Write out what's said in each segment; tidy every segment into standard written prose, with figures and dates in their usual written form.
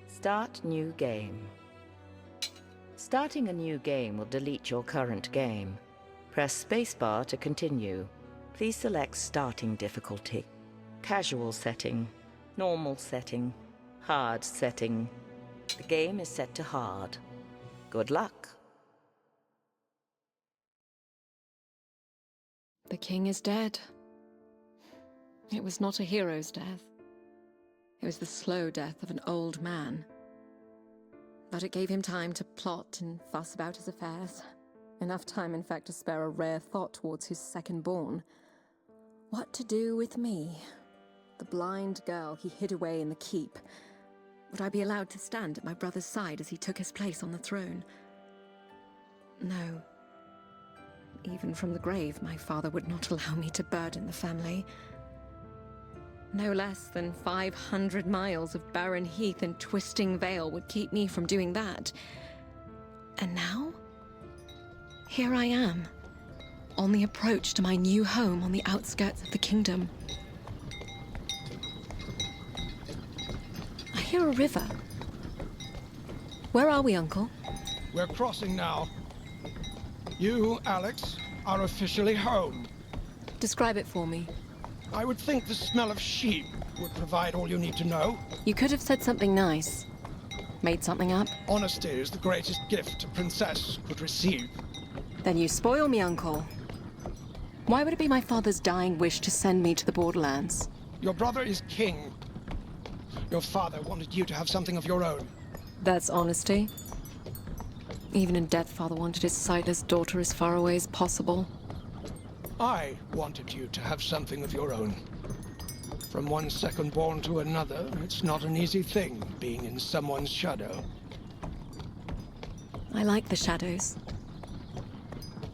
Start new game. Starting a new game will delete your current game. Press spacebar to continue. Please select starting difficulty. Casual setting, normal setting, hard setting. The game is set to hard. Good luck. The king is dead. It was not a hero's death. It was the slow death of an old man. But it gave him time to plot and fuss about his affairs. Enough time, in fact, to spare a rare thought towards his second-born. What to do with me? The blind girl he hid away in the keep. Would I be allowed to stand at my brother's side as he took his place on the throne? No. Even from the grave, my father would not allow me to burden the family. No less than 500 miles of barren heath and twisting vale would keep me from doing that. And now? Here I am, on the approach to my new home on the outskirts of the kingdom. I hear a river. Where are we, Uncle? We're crossing now. You, Alex, are officially home. Describe it for me. I would think the smell of sheep would provide all you need to know. You could have said something nice. Made something up. Honesty is the greatest gift a princess could receive. Then you spoil me, Uncle. Why would it be my father's dying wish to send me to the borderlands? Your brother is king. Your father wanted you to have something of your own. That's honesty. Even in death, father wanted his sightless daughter as far away as possible. I wanted you to have something of your own. From one second-born to another, it's not an easy thing, being in someone's shadow. I like the shadows.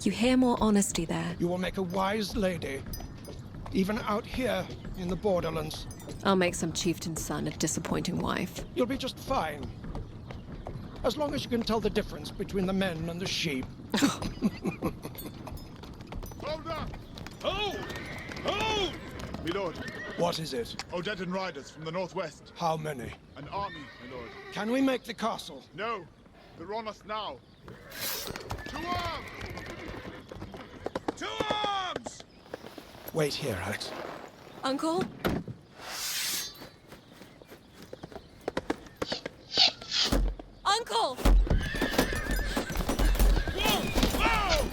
You hear more honesty there. You will make a wise lady, even out here in the borderlands. I'll make some chieftain's son a disappointing wife. You'll be just fine. As long as you can tell the difference between the men and the sheep. Hold up! Hold! Hold! My lord. What is it? Odedan riders from the northwest. How many? An army, my lord. Can we make the castle? No, they're on us now. To arms! To arms! Wait here, Alex. Uncle? Uncle! Whoa! Whoa!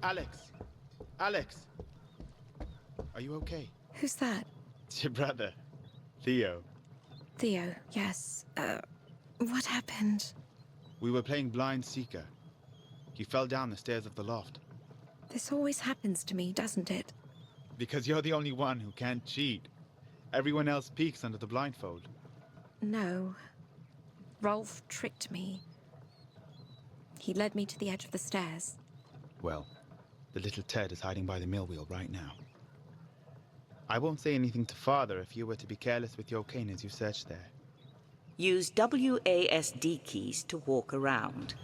Alex! Alex! Are you okay? Who's that? It's your brother, Theo. Theo, yes. What happened? We were playing Blind Seeker. He fell down the stairs of the loft. This always happens to me, doesn't it? Because you're the only one who can't cheat. Everyone else peeks under the blindfold. No. Rolf tricked me. He led me to the edge of the stairs. Well, the little Ted is hiding by the mill wheel right now. I won't say anything to Father if you were to be careless with your cane as you search there. Use WASD keys to walk around.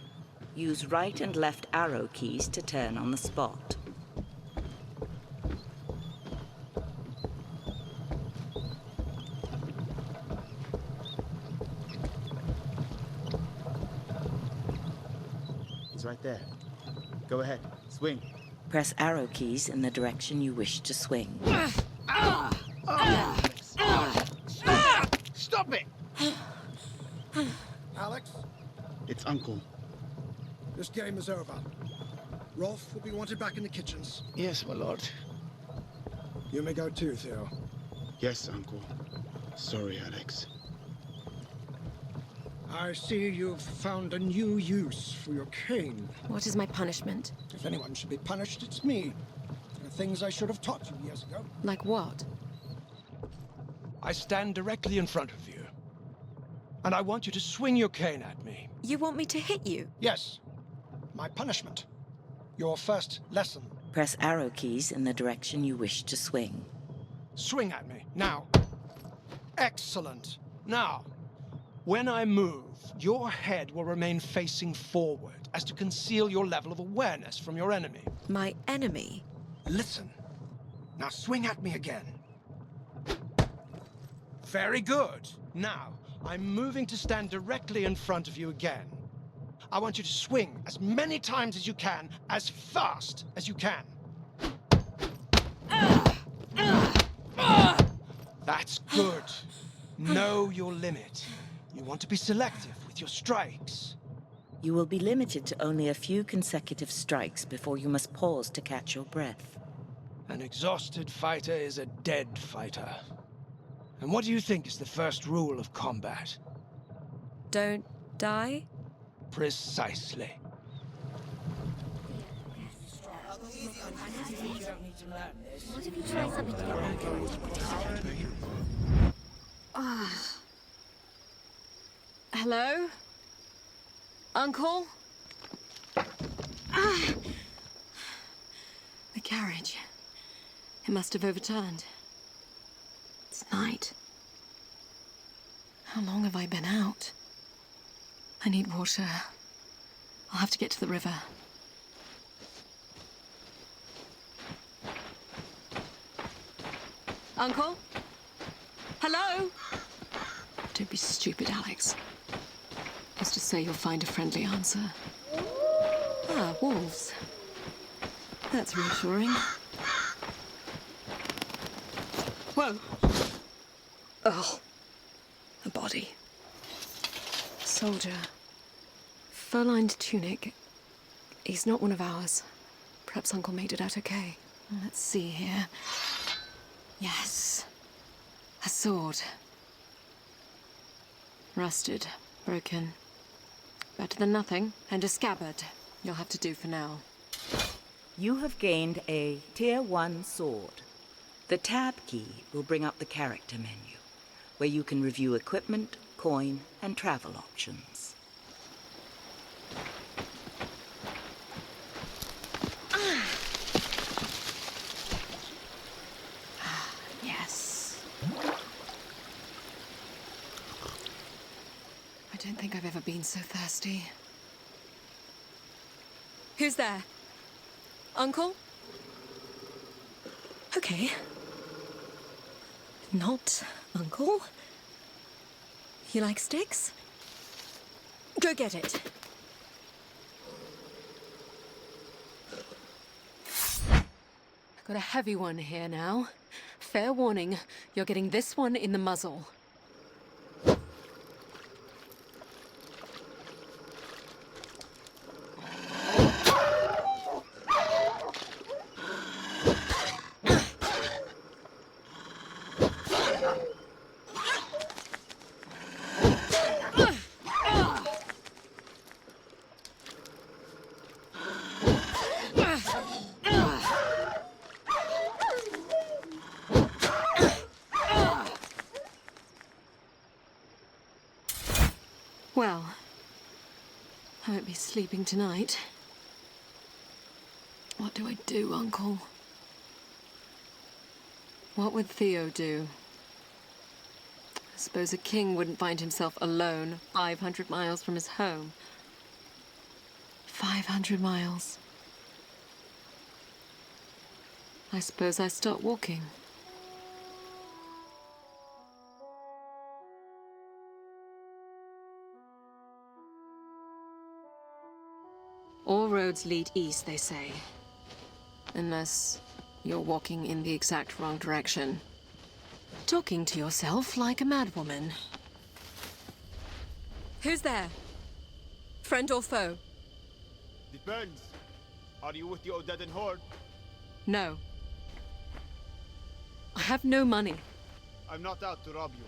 Use right and left arrow keys to turn on the spot. He's right there. Go ahead, swing. Press arrow keys in the direction you wish to swing. Stop it! Alex, It's Uncle. this game is over. Rolf will be wanted back in the kitchens. Yes, my lord. You may go too, Theo. Yes, Uncle. Sorry, Alex. I see you've found a new use for your cane. What is my punishment? If anyone should be punished, it's me. The things I should have taught you years ago. Like what? I stand directly in front of you. And I want you to swing your cane at me. You want me to hit you? Yes. My punishment. Your first lesson Press arrow keys in the direction you wish to swing. Swing at me, now. Excellent. Now, when I move, your head will remain facing forward as to conceal your level of awareness from your enemy. My enemy? Listen. Now swing at me again. Very good. Now, I'm moving to stand directly in front of you again. I want you to swing as many times as you can, as fast as you can. That's good. Know your limit. You want to be selective with your strikes. You will be limited to only a few consecutive strikes before you must pause to catch your breath. An exhausted fighter is a dead fighter. And what do you think is the first rule of combat? Don't die? Precisely. Hello? Uncle? The carriage. It must have overturned. It's night. How long have I been out? I need water. I'll have to get to the river. Uncle? Hello? Don't be stupid, Alex. Who's to say you'll find a friendly answer? Ah, wolves. That's reassuring. Whoa. Oh. A body. Soldier. Fur-lined tunic. He's not one of ours. Perhaps Uncle made it out okay. Let's see here. Yes. A sword. Rusted. Broken. Better than nothing. And a scabbard. You'll have to do for now. You have gained a Tier 1 sword. The tab key will bring up the character menu, where you can review equipment, coin, and travel options. Yes. I don't think I've ever been so thirsty. Who's there? Uncle? Okay. Not Uncle. You like sticks? Go get it. I've got a heavy one here now. Fair warning, you're getting this one in the muzzle. Well, I won't be sleeping tonight. What do I do, Uncle? What would Theo do? I suppose a king wouldn't find himself alone 500 miles from his home. 500 miles. I suppose I start walking. All roads lead east, they say. Unless you're walking in the exact wrong direction. Talking to yourself like a madwoman. Who's there? Friend or foe? Depends. Are you with the Odedan horde? No. I have no money. I'm not out to rob you.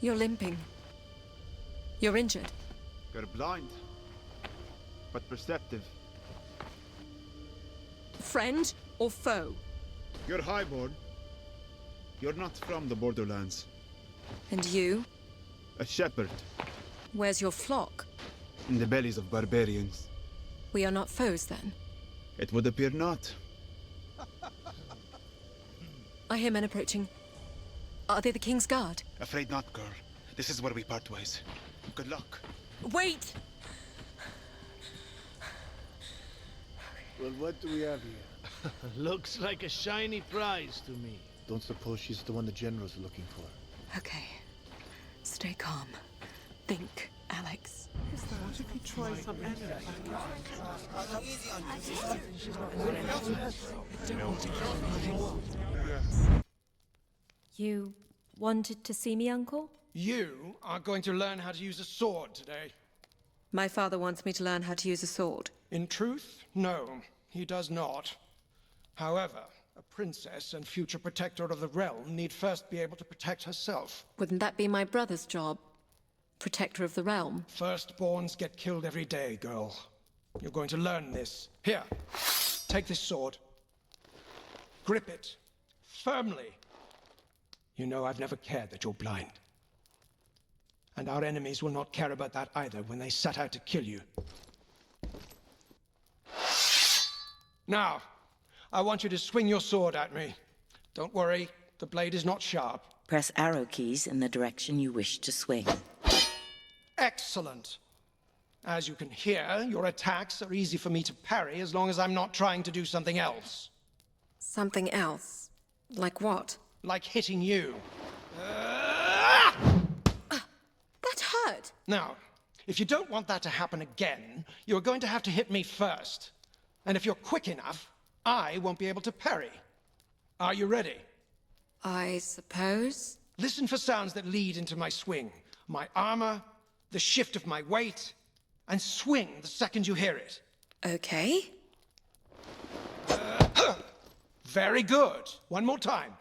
You're limping. You're injured. You're blind, but perceptive. Friend or foe? You're highborn. You're not from the borderlands. And you? A shepherd Where's your flock? in the bellies of barbarians. We are not foes, then. It would appear not. I hear men approaching. Are they the King's Guard? Afraid not, girl. This is where we part ways. Good luck. Wait! Well, what do we have here? Looks like a shiny prize to me. Don't suppose she's the one the generals are looking for. Okay. Stay calm. Think, Alex. What if you try some You wanted to see me, Uncle? You are going to learn how to use a sword today. My father wants me to learn how to use a sword. In truth, no, he does not. However, a princess and future protector of the realm need first be able to protect herself. Wouldn't that be my brother's job? Protector of the realm? Firstborns get killed every day, girl. You're going to learn this. Here, take this sword. Grip it firmly. You know I've never cared that you're blind. And our enemies will not care about that either when they set out to kill you. Now, I want you to swing your sword at me. Don't worry, the blade is not sharp. Press arrow keys in the direction you wish to swing. Excellent. As you can hear, your attacks are easy for me to parry as long as I'm not trying to do something else. Something else? Like what? Like hitting you. That hurt! Now, if you don't want that to happen again, you're going to have to hit me first. And if you're quick enough, I won't be able to parry. Are you ready? I suppose? Listen for sounds that lead into my swing. My armor, the shift of my weight, and swing the second you hear it. Okay. Very good. One more time.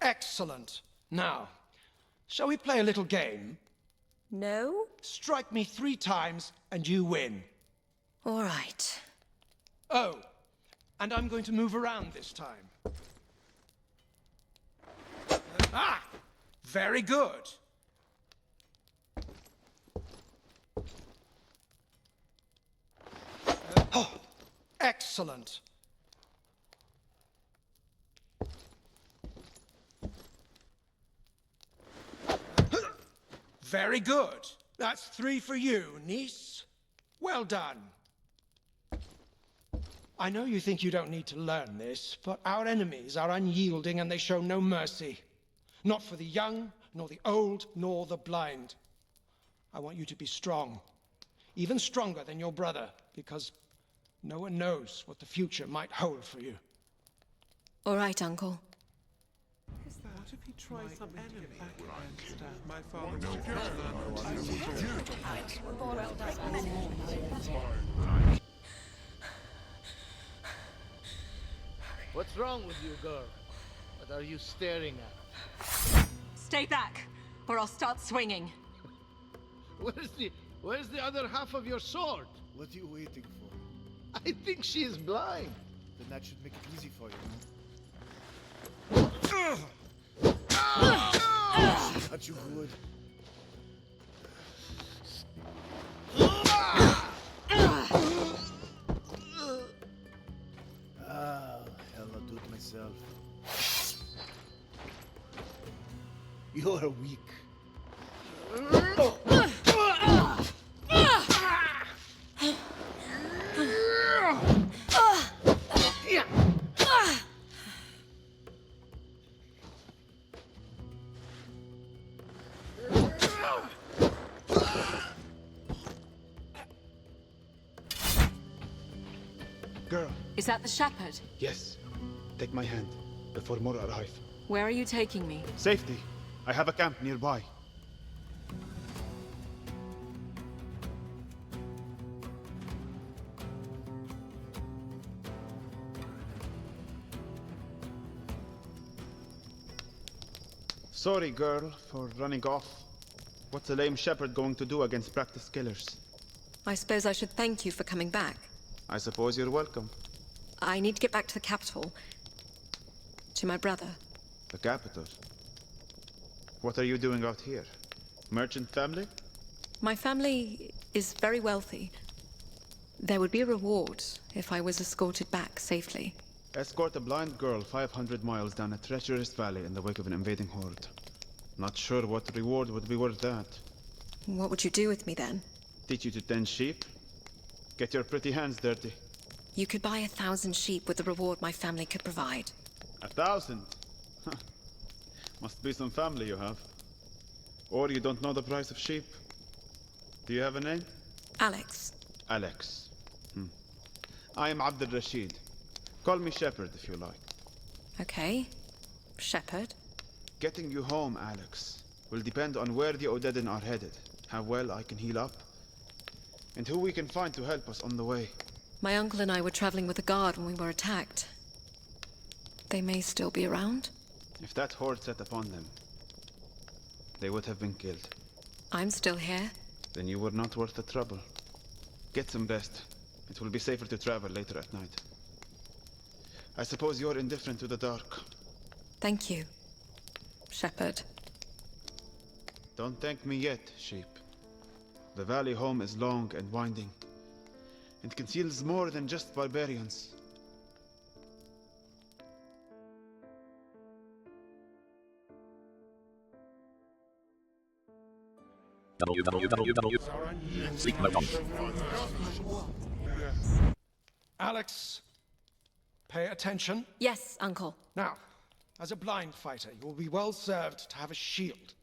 Excellent. Now, shall we play a little game? No? Strike me 3 times and you win. All right. Oh, and I'm going to move around this time. Very good. Excellent. Very good. That's 3 for you, niece. Well done. I know you think you don't need to learn this, but our enemies are unyielding and they show no mercy. Not for the young, nor the old, nor the blind. I want you to be strong. Even stronger than your brother, because no one knows what the future might hold for you. All right, Uncle. What if you try some enemy against my father? What's wrong with you, girl? What are you staring at? Stay back, or I'll start swinging. Where's the other half of your sword? What are you waiting for? I think she is blind. Then that should make it easy for you. Got you good. Hell, I'll do it myself. You are weak. Girl. Is that the shepherd? Yes. Take my hand before more arrive. Where are you taking me? Safety. I have a camp nearby. Sorry, girl, for running off. What's a lame shepherd going to do against practiced killers? I suppose I should thank you for coming back. I suppose you're welcome. I need to get back to the capital. To my brother. The capital? What are you doing out here? Merchant family? My family is very wealthy. There would be a reward if I was escorted back safely. Escort a blind girl 500 miles down a treacherous valley in the wake of an invading horde. Not sure what reward would be worth that. What would you do with me then? Teach you to tend sheep? Get your pretty hands dirty. You could buy 1,000 sheep with the reward my family could provide. 1,000? Must be some family you have. Or you don't know the price of sheep. Do you have a name? Alex. Alex. I am Abd al-Rashid. Call me Shepherd if you like. Okay. Shepherd. Getting you home, Alex, will depend on where the Odedin are headed, how well I can heal up, and who we can find to help us on the way. My uncle and I were traveling with a guard when we were attacked. They may still be around. If that horde set upon them, they would have been killed. I'm still here. Then you were not worth the trouble. Get some rest. It will be safer to travel later at night. I suppose you're indifferent to the dark. Thank you, Shepherd. Don't thank me yet, sheep. The valley home is long and winding, and conceals more than just barbarians. Alex, pay attention. Yes, Uncle. Now, as a blind fighter, you will be well served to have a shield.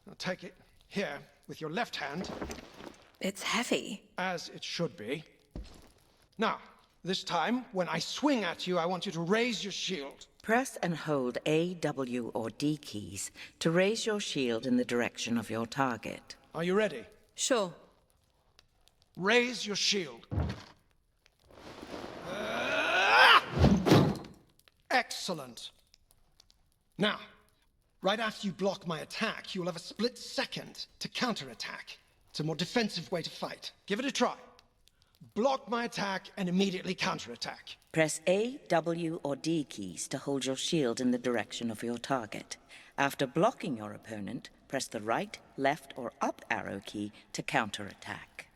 Now take it here with your left hand, It's heavy. as it should be. Now, this time, when I swing at you, I want you to raise your shield. Press and hold A, W, or D keys to raise your shield in the direction of your target. Are you ready? Sure. Raise your shield. Excellent. Now, right after you block my attack, you will have a split second to counterattack. It's a more defensive way to fight. Give it a try. Block my attack and immediately counterattack. Press A, W, or D keys to hold your shield in the direction of your target. After blocking your opponent, press the right, left, or up arrow key to counterattack.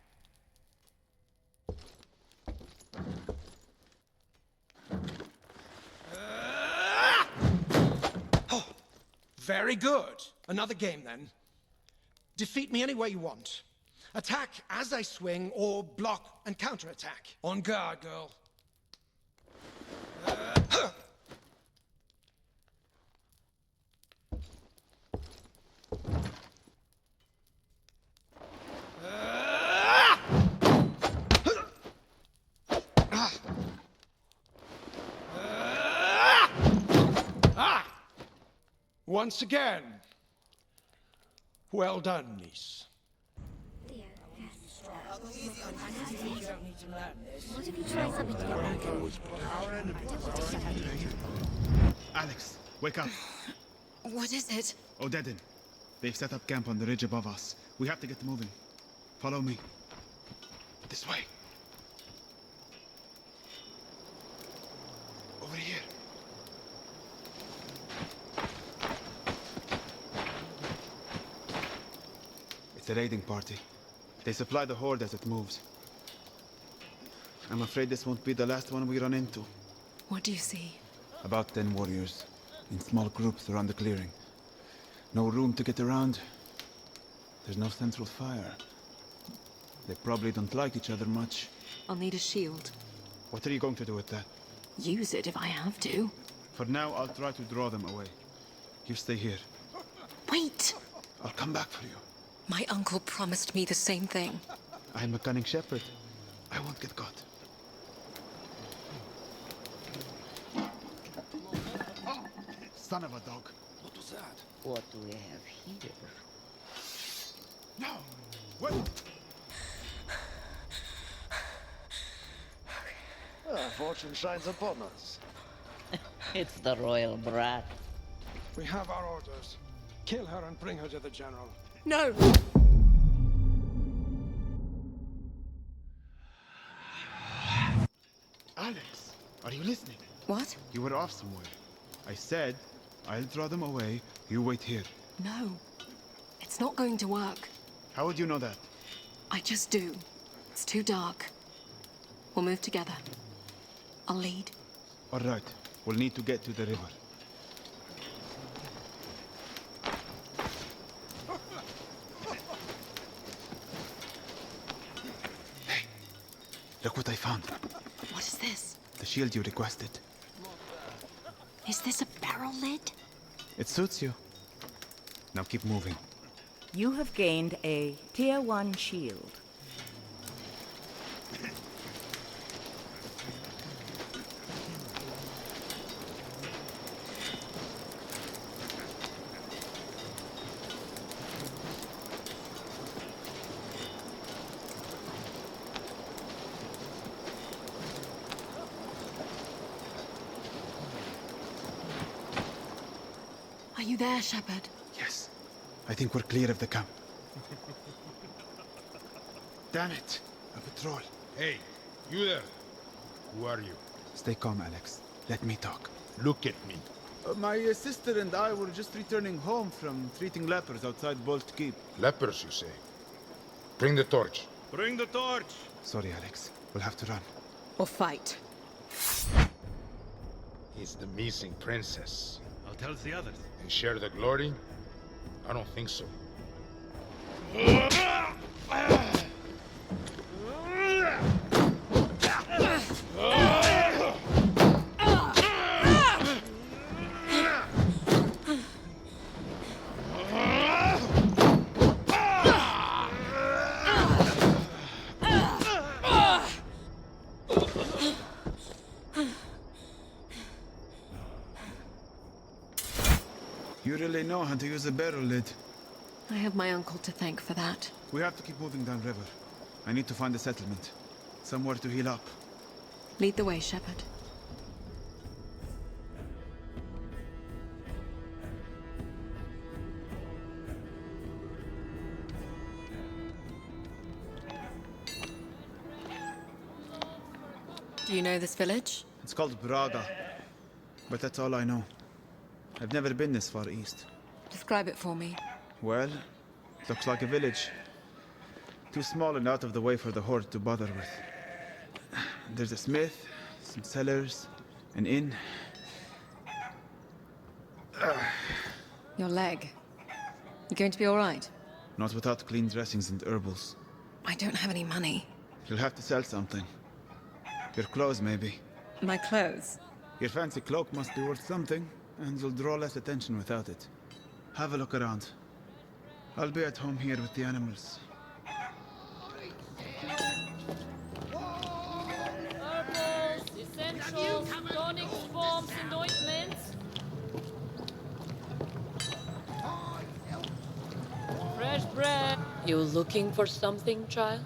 Oh, very good. Another game then. Defeat me any way you want. Attack as I swing or block and counterattack. On guard, girl. Once again. Well done, niece. What if you try something Alex, wake up. What is it? Odedin. They've set up camp on the ridge above us. We have to get moving. Follow me. This way. Over here. It's a raiding party. They supply the horde as it moves. I'm afraid this won't be the last one we run into. What do you see? About 10 warriors, in small groups around the clearing. No room to get around. There's no central fire. They probably don't like each other much. I'll need a shield. What are you going to do with that? Use it if I have to. For now, I'll try to draw them away. You stay here. Wait! I'll come back for you. My uncle promised me the same thing. I'm a cunning shepherd. I won't get caught. Son of a dog. What was that? What do we have here? No! What? Fortune shines upon us. It's the royal brat. We have our orders. Kill her and bring her to the general. No! Alex, are you listening? What? You were off somewhere. I said, I'll draw them away. You wait here. No. It's not going to work. How would you know that? I just do. It's too dark. We'll move together. I'll lead. All right. We'll need to get to the river. Hey, look what I found. What is this? The shield you requested. Is this a barrel lid? It suits you. Now keep moving. You have gained a Tier 1 shield. Are you there, Shepard? Yes. I think we're clear of the camp. Damn it! A patrol. Hey, you there? Who are you? Stay calm, Alex. Let me talk. Look at me. My sister and I were just returning home from treating lepers outside Bolt Keep. Lepers, you say? Bring the torch. Bring the torch! Sorry, Alex. We'll have to run. Or fight. It's the missing princess. I'll tell the others. And share the glory? I don't think so. You really know how to use a barrel lid. I have my uncle to thank for that. We have to keep moving downriver. I need to find a settlement. Somewhere to heal up. Lead the way, Shepard. Do you know this village? It's called Braga. But that's all I know. I've never been this far east. Describe it for me. Well, looks like a village. Too small and out of the way for the horde to bother with. There's a smith, some cellars, an inn. Your leg. You going to be all right? Not without clean dressings and herbals. I don't have any money. You'll have to sell something. Your clothes, maybe. My clothes? Your fancy cloak must be worth something, and you'll draw less attention without it. Have a look around. I'll be at home here with the animals. Herbals, essentials, tonics, forms, and ointments. Fresh bread. You looking for something, child?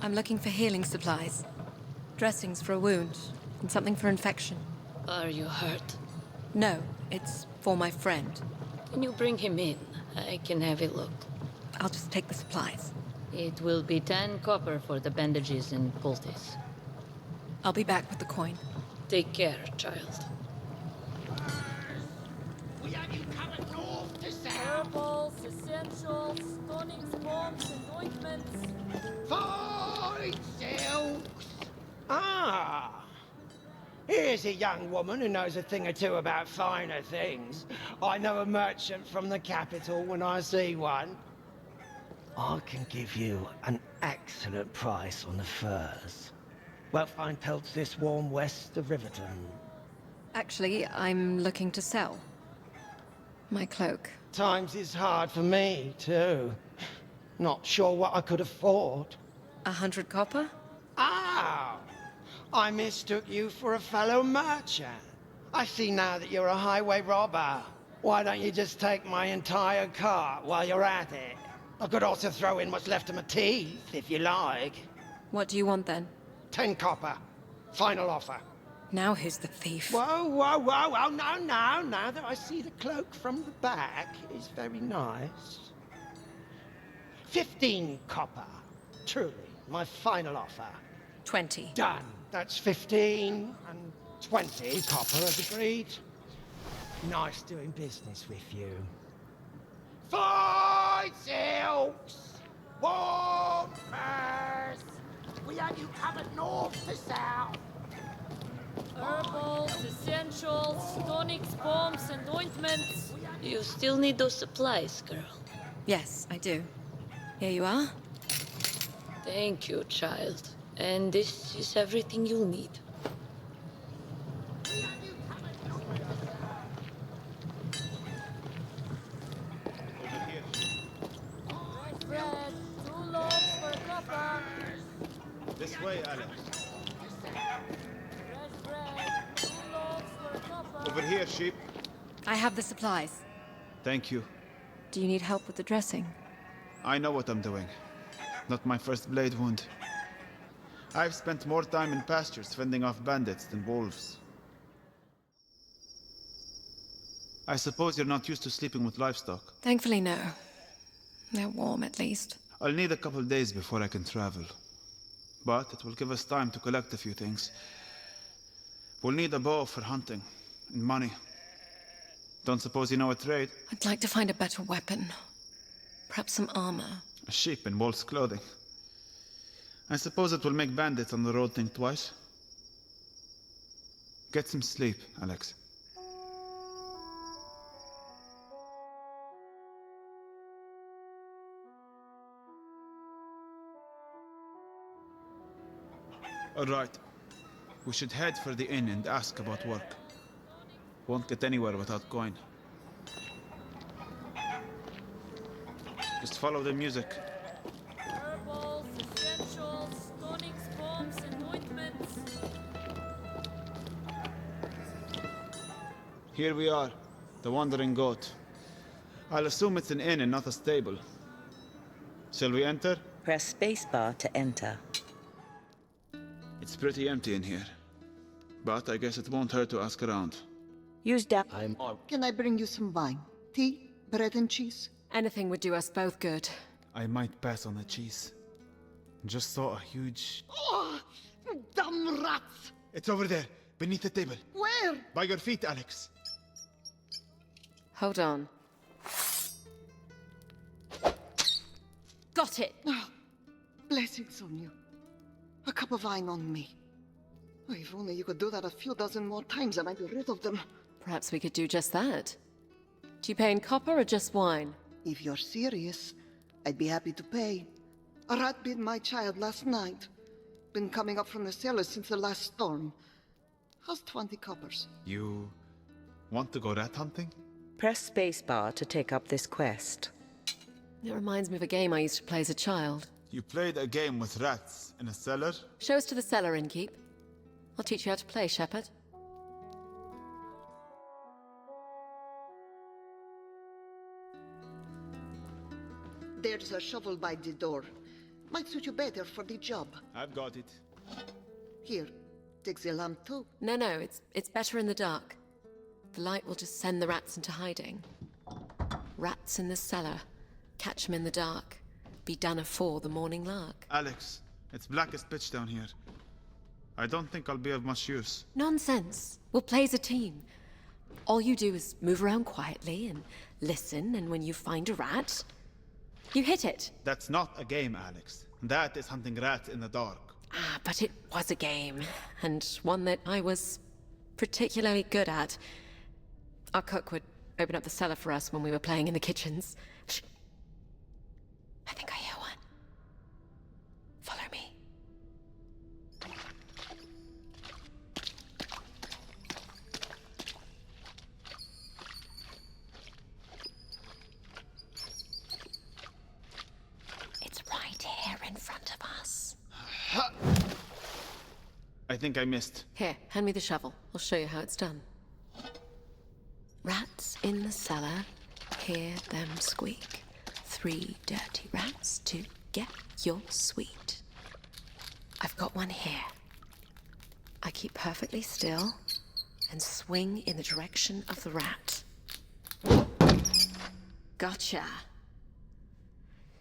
I'm looking for healing supplies. Dressings for a wound, and something for infection. Are you hurt? No, it's for my friend. Can you bring him in? I can have a look. I'll just take the supplies. It will be 10 copper for the bandages and poultice. I'll be back with the coin. Take care, child. Herbals, essentials, tonics, bombs, and ointments. Ah! Here's a young woman who knows a thing or two about finer things. I know a merchant from the capital when I see one. I can give you an excellent price on the furs. Well, fine pelts this warm west of Riverton. Actually, I'm looking to sell. My cloak. Times is hard for me, too. Not sure what I could afford. 100 copper? Ah! I mistook you for a fellow merchant. I see now that you're a highway robber. Why don't you just take my entire cart while you're at it? I could also throw in what's left of my teeth, if you like. What do you want then? 10 copper. Final offer. Now who's the thief? Whoa, whoa, whoa, whoa, no, no. Now that I see the cloak from the back, it's very nice. 15 copper. Truly, my final offer. 20. Done. That's 15 and 20 copper as agreed. Nice doing business with you. Fine, Silks! Warm first! We had you covered north to south. Herbals, essentials, tonics, bombs, and ointments. You still need those supplies, girl. Yes, I do. Here you are. Thank you, child. And this is everything you'll need. Bread, 2 loaves for a copper. This way, Alex. Fresh bread, 2 loaves for a copper. Over here, sheep. I have the supplies. Thank you. Do you need help with the dressing? I know what I'm doing. Not my first blade wound. I've spent more time in pastures fending off bandits than wolves. I suppose you're not used to sleeping with livestock. Thankfully, no. They're warm, at least. I'll need a couple days before I can travel. But it will give us time to collect a few things. We'll need a bow for hunting, and money. Don't suppose you know a trade? I'd like to find a better weapon. Perhaps some armor. A sheep in wolf's clothing. I suppose it will make bandits on the road think twice. Get some sleep, Alex. All right. We should head for the inn and ask about work. Won't get anywhere without going. Just follow the music. Herbals, essentials, tonics, bombs, and ointments. Here we are, the Wandering Goat. I'll assume it's an inn and not a stable. Shall we enter? Press spacebar to enter. It's pretty empty in here. But I guess it won't hurt to ask around. Use down. Can I bring you some wine? Tea? Bread and cheese? Anything would do us both good. I might pass on the cheese. Just saw a huge... Oh, damn rats! It's over there, beneath the table. Where? By your feet, Alex. Hold on. Got it! Oh, blessings on you. A cup of wine on me. Oh, if only you could do that a few dozen more times, I might be rid of them. Perhaps we could do just that. Do you pay in copper or just wine? If you're serious, I'd be happy to pay. A rat bit my child last night. Been coming up from the cellar since the last storm. How's 20 coppers? You... want to go rat hunting? Press spacebar to take up this quest. It reminds me of a game I used to play as a child. You played a game with rats in a cellar? Show us to the cellar, innkeep. I'll teach you how to play, Shepherd. There's a shovel by the door. Might suit you better for the job. I've got it. Here, take the lamp too. No, it's better in the dark. The light will just send the rats into hiding. Rats in the cellar. Catch 'em in the dark. Be done afore the morning lark. Alex, it's black as pitch down here. I don't think I'll be of much use. Nonsense. We'll play as a team. All you do is move around quietly and listen, and when you find a rat, you hit it. That's not a game, Alex. That is hunting rats in the dark. Ah, but it was a game, and one that I was particularly good at. Our cook would open up the cellar for us when we were playing in the kitchens. Shh. I think I hear one. Follow me. It's right here in front of us. I think I missed. Here, hand me the shovel. I'll show you how it's done. Rats in the cellar, hear them squeak. 3 dirty rats to get your sweet. I've got one here. I keep perfectly still and swing in the direction of the rat. Gotcha.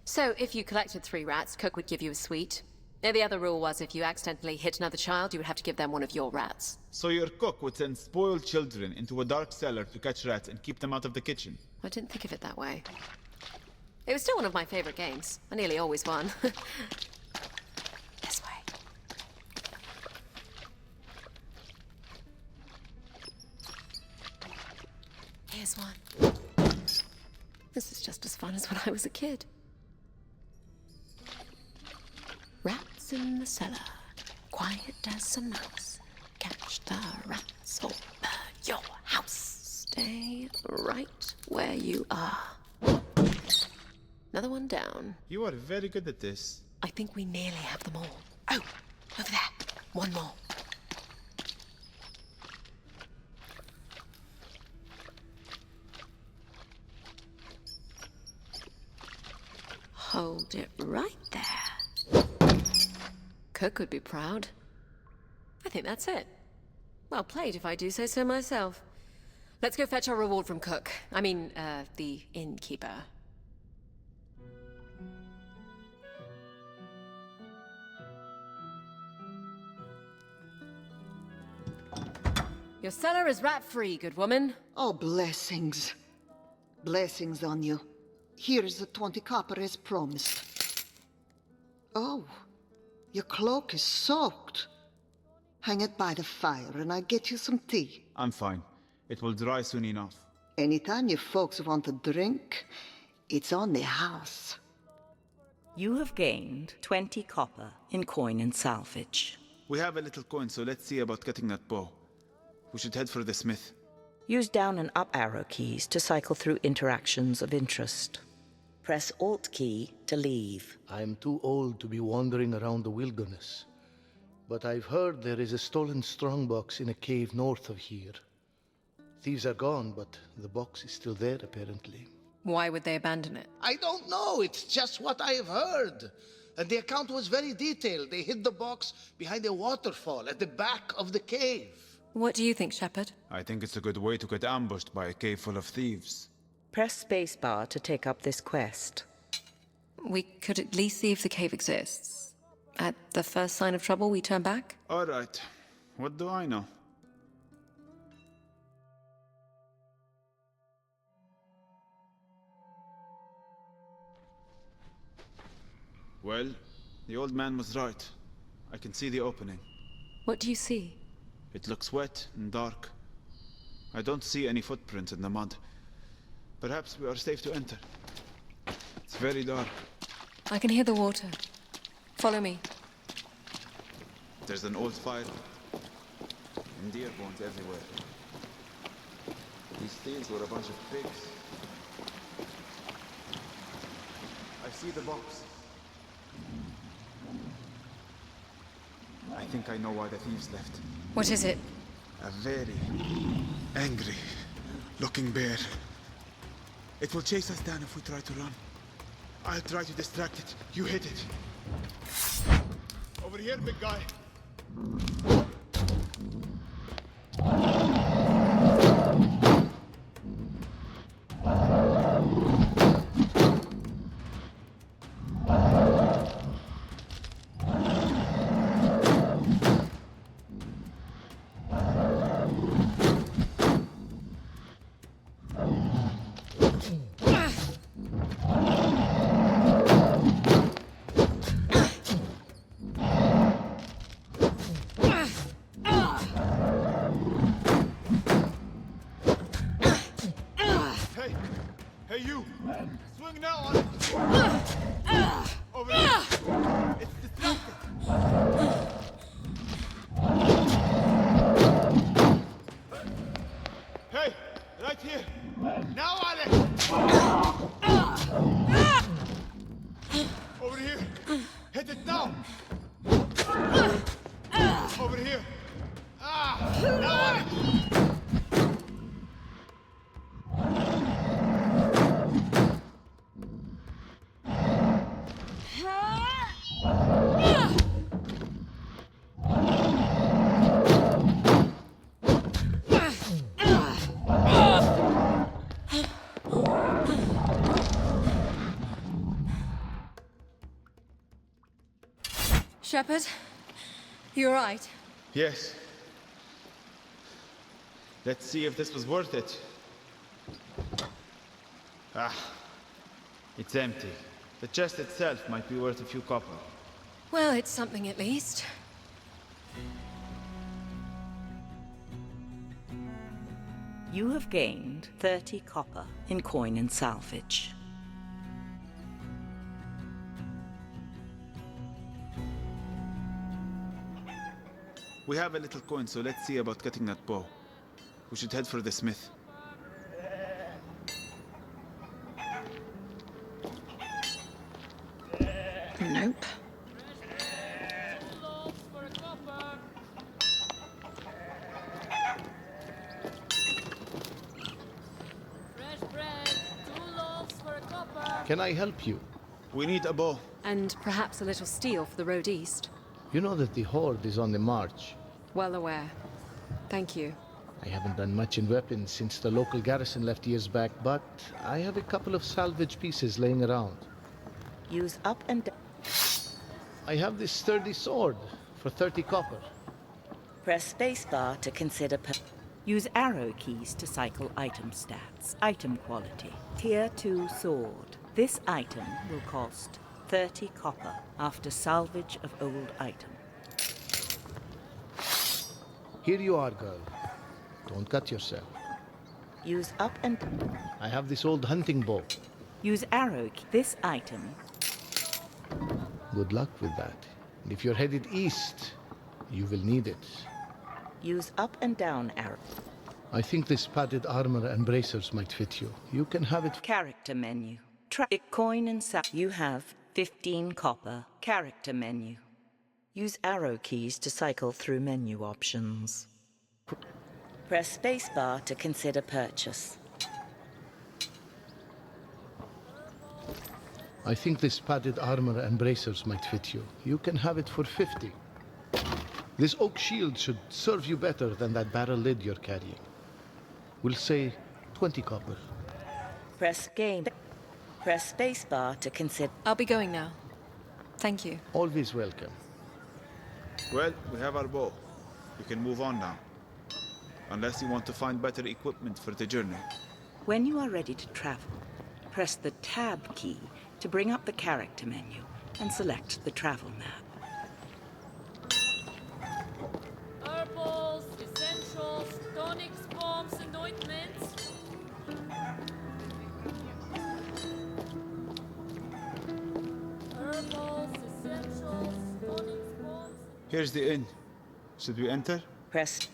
So, if you collected 3 rats, Cook would give you a sweet. The other rule was if you accidentally hit another child, you would have to give them one of your rats. So your cook would send spoiled children into a dark cellar to catch rats and keep them out of the kitchen? I didn't think of it that way. It was still one of my favorite games. I nearly always won. This way. Here's one. This is just as fun as when I was a kid. Rats in the cellar, quiet as a mouse. Catch the rats or burn your house. Stay right where you are. Another one down. You are very good at this. I think we nearly have them all. Oh, over there. One more. Hold it right there. Cook would be proud. I think that's it. Well played, if I do say so myself. Let's go fetch our reward from Cook. I mean, the innkeeper. Your cellar is rat-free, good woman. Oh, blessings. Blessings on you. Here's the 20 copper as promised. Oh, your cloak is soaked. Hang it by the fire and I'll get you some tea. I'm fine. It will dry soon enough. Anytime you folks want a drink, it's on the house. You have gained 20 copper in coin and salvage. We have a little coin, so let's see about getting that bow. We should head for the smith. Use down and up arrow keys to cycle through interactions of interest. Press Alt key to leave. I'm too old to be wandering around the wilderness. But I've heard there is a stolen strongbox in a cave north of here. Thieves are gone, but the box is still there, apparently. Why would they abandon it? I don't know. It's just what I have heard. And the account was very detailed. They hid the box behind a waterfall at the back of the cave. What do you think, Shepard? I think it's a good way to get ambushed by a cave full of thieves. Press spacebar to take up this quest. We could at least see if the cave exists. At the first sign of trouble, we turn back? All right. What do I know? Well, the old man was right. I can see the opening. What do you see? It looks wet and dark. I don't see any footprints in the mud. Perhaps we are safe to enter. It's very dark. I can hear the water. Follow me. There's an old fire. And deer bones everywhere. These thieves were a bunch of pigs. I see the box. I think I know why the thieves left. What is it? A very angry looking bear. It will chase us down if we try to run. I'll try to distract it. You hit it. Over here, big guy. Hey, you! Swing now on it! Over here! It's distracted! Hey! Right here! Now on it! Over here! Hit it now! Over here! Now on it! Shepard, you all right? Yes. Let's see if this was worth it. It's empty. The chest itself might be worth a few copper. Well, it's something at least. You have gained 30 copper in coin and salvage. We have a little coin, so let's see about getting that bow. We should head for the smith. Nope. Can I help you? We need a bow. And perhaps a little steel for the road east. You know that the Horde is on the march. Well aware. Thank you. I haven't done much in weapons since the local garrison left years back, but I have a couple of salvage pieces laying around. Use up and down. I have this sturdy sword for 30 copper. Press spacebar to consider use arrow keys to cycle item stats. Item quality. Tier 2 sword. This item will cost 30 copper after salvage of old item. Here you are, girl. Don't cut yourself. Use up and... I have this old hunting bow. Use arrow key. This item. Good luck with that. And if you're headed east, you will need it. Use up and down arrow. I think this padded armor and bracers might fit you. You can have it. Character menu. Coin and sap. You have 15 copper. Character menu. Use arrow keys to cycle through menu options. Press spacebar to consider purchase. I think this padded armor and bracers might fit you. You can have it for 50. This oak shield should serve you better than that barrel lid you're carrying. We'll say 20 copper. Press game. Press spacebar to consider... I'll be going now. Thank you. Always welcome. Well, we have our bow. We can move on now. Unless you want to find better equipment for the journey. When you are ready to travel, press the Tab key to bring up the character menu and select the travel map. Herbals, essentials, tonics, bombs, and ointments. Herbals, essentials, tonics, bombs. Here's the inn. Should we enter? Press.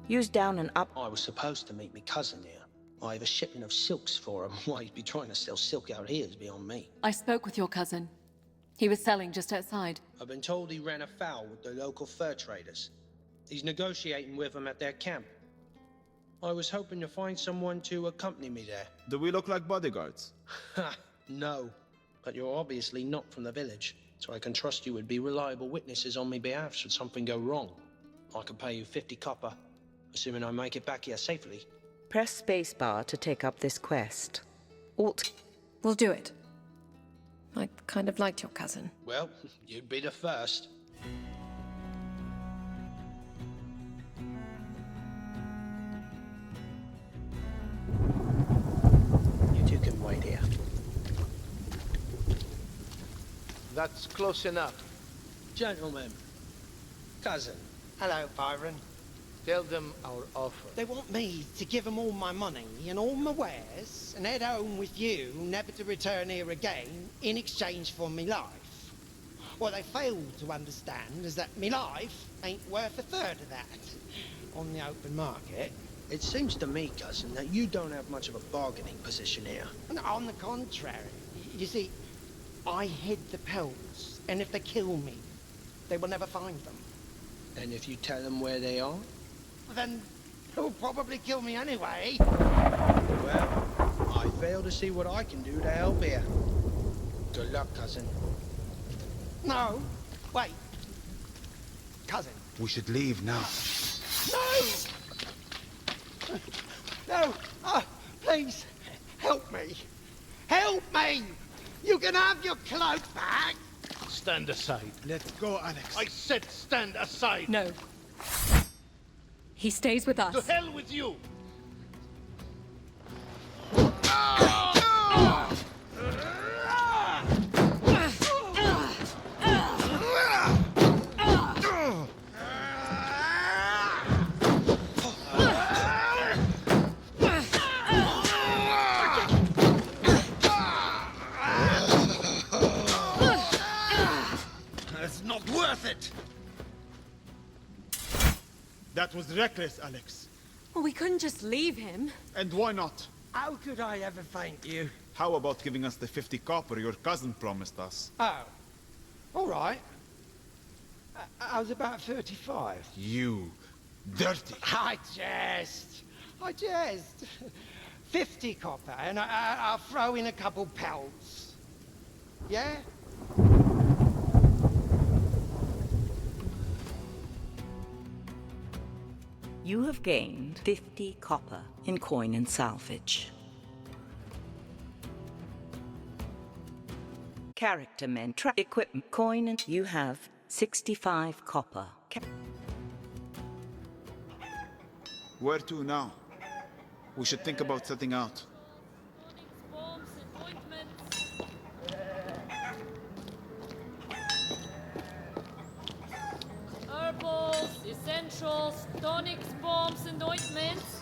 Use down and up. I was supposed to meet my cousin here. I have a shipment of silks for him. Why he'd be trying to sell silk out here is beyond me. I spoke with your cousin. He was selling just outside. I've been told he ran afoul with the local fur traders. He's negotiating with them at their camp. I was hoping to find someone to accompany me there. Do we look like bodyguards? Ha! No. But you're obviously not from the village, so I can trust you would be reliable witnesses on my behalf should something go wrong. I can pay you 50 copper, assuming I make it back here safely. Press spacebar to take up this quest. Alt. We'll do it. I kind of liked your cousin. Well, you'd be the first. You two can wait here. That's close enough. Gentlemen. Cousin. Hello, Byron. Tell them our offer. They want me to give them all my money and all my wares and head home with you, never to return here again, in exchange for me life. What they fail to understand is that me life ain't worth a third of that on the open market. It seems to me, cousin, that you don't have much of a bargaining position here. And on the contrary, you see, I hid the pelts, and if they kill me, they will never find them. And if you tell them where they are? Then they'll probably kill me anyway. Well, I fail to see what I can do to help here. Good luck, cousin. No, wait. Cousin. We should leave now. No! No! Please, help me. Help me! You can have your cloak back! Stand aside. Let's go, Alex. I said stand aside! No. He stays with us. To hell with you! not worth it! That was reckless, Alex. Well, we couldn't just leave him. And why not? How could I ever thank you? How about giving us the 50 copper your cousin promised us? Oh. All right. I was about 35. You... dirty. I jest. 50 copper, and I'll throw in a couple pelts. Yeah? You have gained 50 copper in coin and salvage. Character men, equipment, coin, and you have 65 copper. Where to now? We should think about setting out. Bombs and ointments. Herbals, essentials, tonics, bombs, and ointments.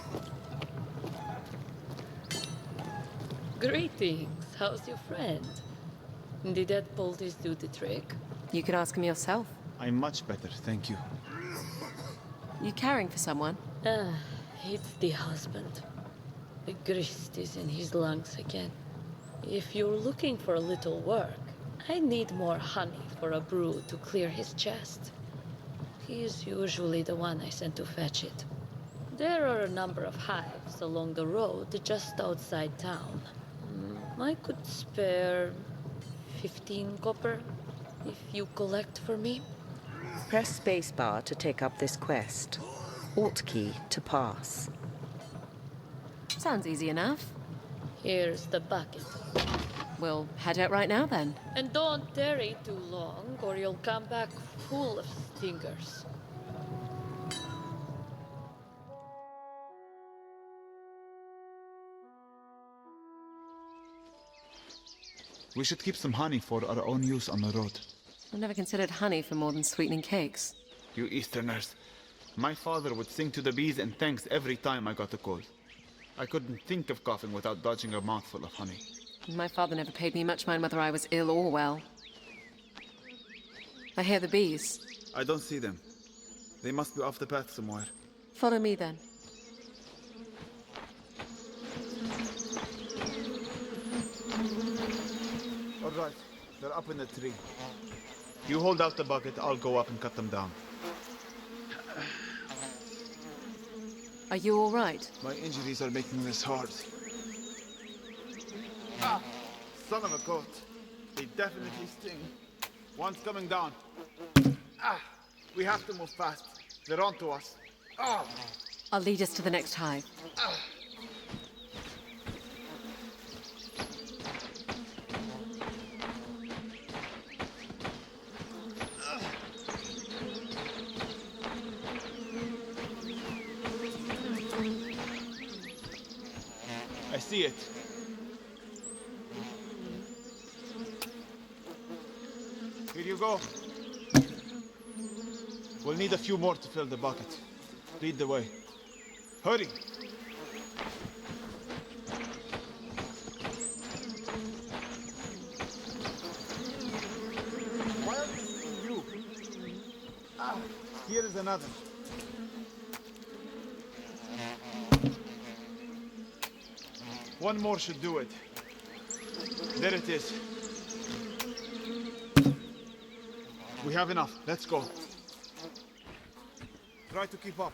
Greetings. How's your friend? Did that poultice do the trick? You could ask him yourself. I'm much better, thank you. You caring for someone? It's the husband. The grist is in his lungs again. If you're looking for a little work, I need more honey for a brew to clear his chest. He's usually the one I send to fetch it. There are a number of hives along the road just outside town. I could spare 15 copper if you collect for me. Press spacebar to take up this quest. Alt key to pass. Sounds easy enough. Here's the bucket. We'll head out right now then. And don't tarry too long, or you'll come back full of stingers. We should keep some honey for our own use on the road. I've never considered honey for more than sweetening cakes. You Easterners. My father would sing to the bees and thanks every time I got a cold. I couldn't think of coughing without dodging a mouthful of honey. My father never paid me much mind whether I was ill or well. I hear the bees. I don't see them. They must be off the path somewhere. Follow me then. All right, they're up in the tree. You hold out the bucket, I'll go up and cut them down. Are you all right? My injuries are making this hard. Ah! Son of a goat. They definitely sting. One's coming down. Ah! We have to move fast. They're onto us. Ah! I'll lead us to the next hive. Ah! I see it. Here you go. We'll need a few more to fill the bucket. Lead the way. Hurry! Why are they seeing you? Ah, here is another. One more should do it. There it is. We have enough. Let's go. Try to keep up.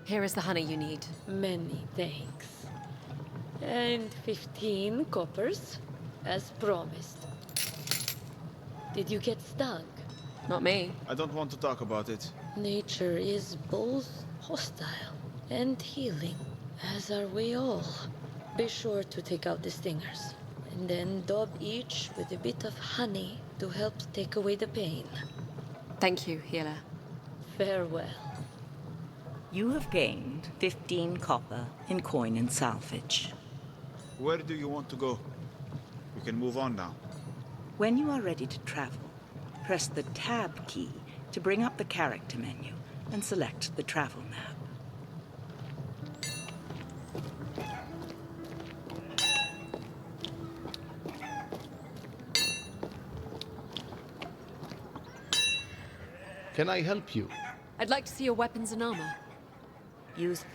Here is the honey you need. Many thanks. And 15 coppers, as promised. Did you get stung? Not me. I don't want to talk about it. Nature is both hostile and healing, as are we all. Be sure to take out the stingers, and then daub each with a bit of honey to help take away the pain. Thank you, healer. Farewell. You have gained 15 copper in coin and salvage. Where do you want to go? We can move on now. When you are ready to travel, press the Tab key to bring up the character menu and select the travel map. Can I help you? I'd like to see your weapons and armor. Use...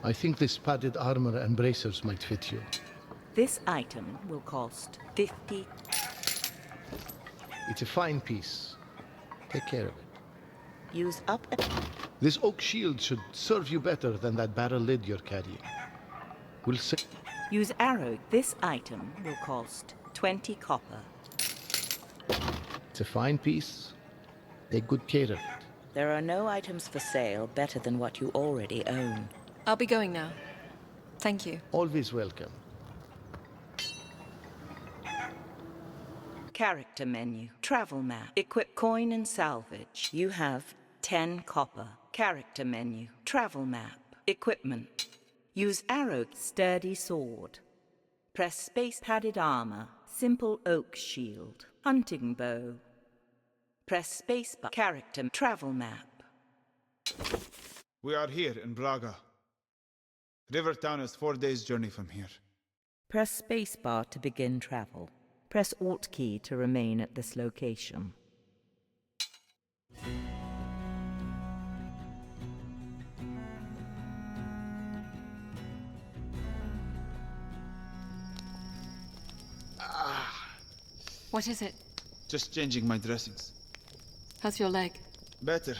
I think this padded armor and bracers might fit you. This item will cost 50... It's a fine piece. Take care of it. Use up... This oak shield should serve you better than that barrel lid you're carrying. We'll say... Use arrow. This item will cost 20 copper. It's a fine piece. Take good care of it. There are no items for sale better than what you already own. I'll be going now. Thank you. Always welcome. Character menu. Travel map. Equip coin and salvage. You have 10 copper. Character menu. Travel map. Equipment. Use arrow. Sturdy sword. Press space. Padded armor. Simple oak shield. Hunting bow. Press space bar. Character. Travel map. We are here in Braga. Rivertown is 4 days' journey from here. Press space bar to begin travel. Press Alt key to remain at this location. What is it? Just changing my dressings. How's your leg? Better.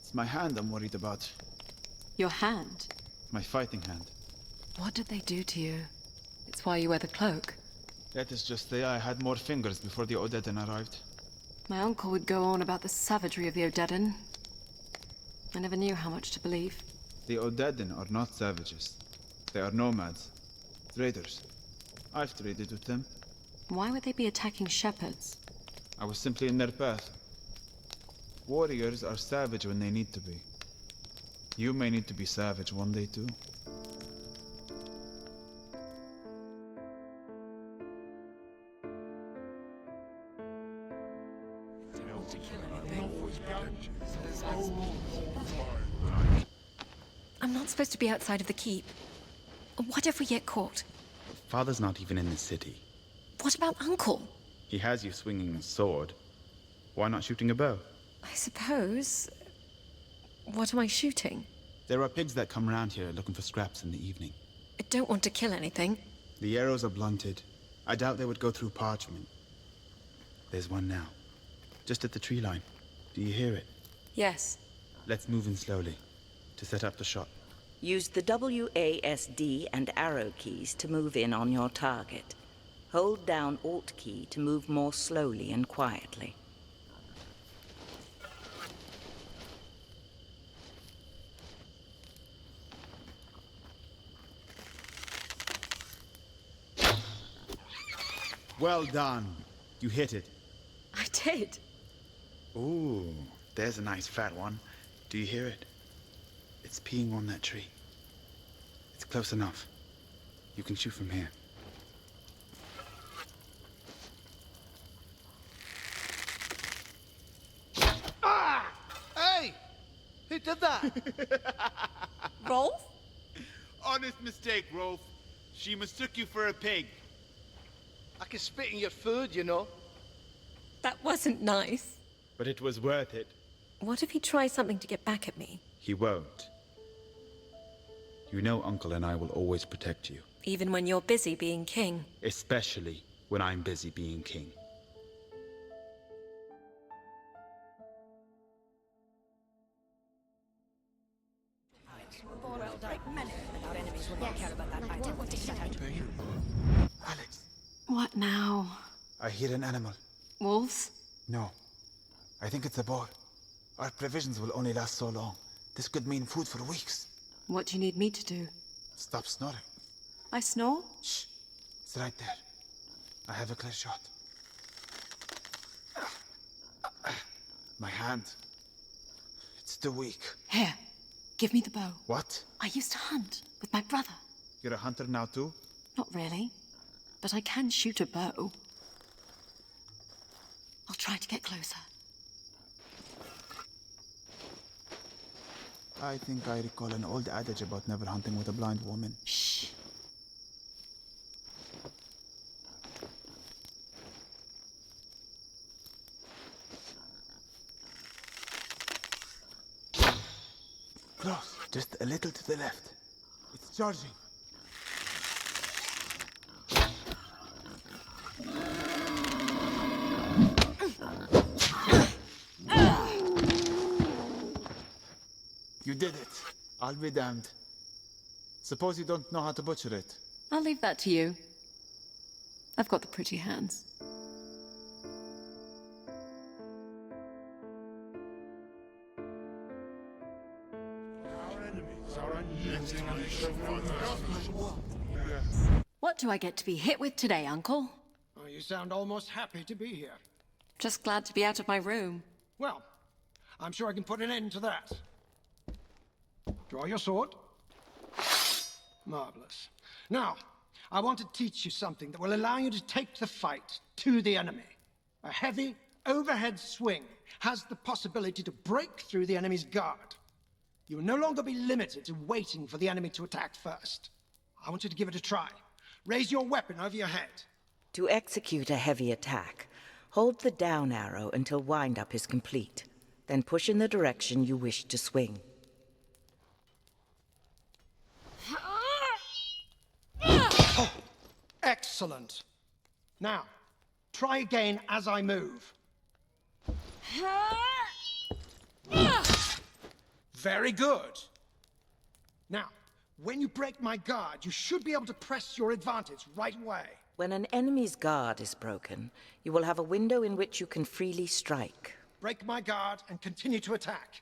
It's my hand I'm worried about. Your hand? My fighting hand. What did they do to you? It's why you wear the cloak. Let us just say I had more fingers before the Odedan arrived. My uncle would go on about the savagery of the Odedan. I never knew how much to believe. The Odedan are not savages. They are nomads. Traders. I've traded with them. Why would they be attacking shepherds? I was simply in their path. Warriors are savage when they need to be. You may need to be savage one day too. I'm not supposed to be outside of the keep. What if we get caught? Father's not even in the city. What about Uncle? He has you swinging a sword. Why not shooting a bow? I suppose... What am I shooting? There are pigs that come around here looking for scraps in the evening. I don't want to kill anything. The arrows are blunted. I doubt they would go through parchment. There's one now. Just at the tree line. Do you hear it? Yes. Let's move in slowly to set up the shot. Use the WASD and arrow keys to move in on your target. Hold down Alt key to move more slowly and quietly. Well done. You hit it. I did. Ooh, there's a nice fat one. Do you hear it? It's peeing on that tree. It's close enough. You can shoot from here. Ah! Hey! Who did that? Rolf? Honest mistake, Rolf. She mistook you for a pig. I can spit in your food, you know. That wasn't nice. But it was worth it. What if he tries something to get back at me? He won't. You know Uncle and I will always protect you. Even when you're busy being king. Especially when I'm busy being king. Alex. What now? I hear an animal. Wolves? No. I think it's a boar. Our provisions will only last so long. This could mean food for weeks. What do you need me to do? Stop snoring. I snore? Shh. It's right there. I have a clear shot. My hand. It's too weak. Here, give me the bow. What? I used to hunt with my brother. You're a hunter now too? Not really, but I can shoot a bow. I'll try to get closer. I think I recall an old adage about never hunting with a blind woman. Shh. close. Just a little to the left. It's charging. You did it. I'll be damned. Suppose you don't know how to butcher it. I'll leave that to you. I've got the pretty hands. What do I get to be hit with today, Uncle? Oh, you sound almost happy to be here. Just glad to be out of my room. Well, I'm sure I can put an end to that. Draw your sword. Marvelous. Now, I want to teach you something that will allow you to take the fight to the enemy. A heavy, overhead swing has the possibility to break through the enemy's guard. You will no longer be limited to waiting for the enemy to attack first. I want you to give it a try. Raise your weapon over your head. To execute a heavy attack, hold the down arrow until wind-up is complete. Then push in the direction you wish to swing. Oh, excellent. Now, try again as I move. Very good. Now, when you break my guard, you should be able to press your advantage right away. When an enemy's guard is broken, you will have a window in which you can freely strike. Break my guard and continue to attack.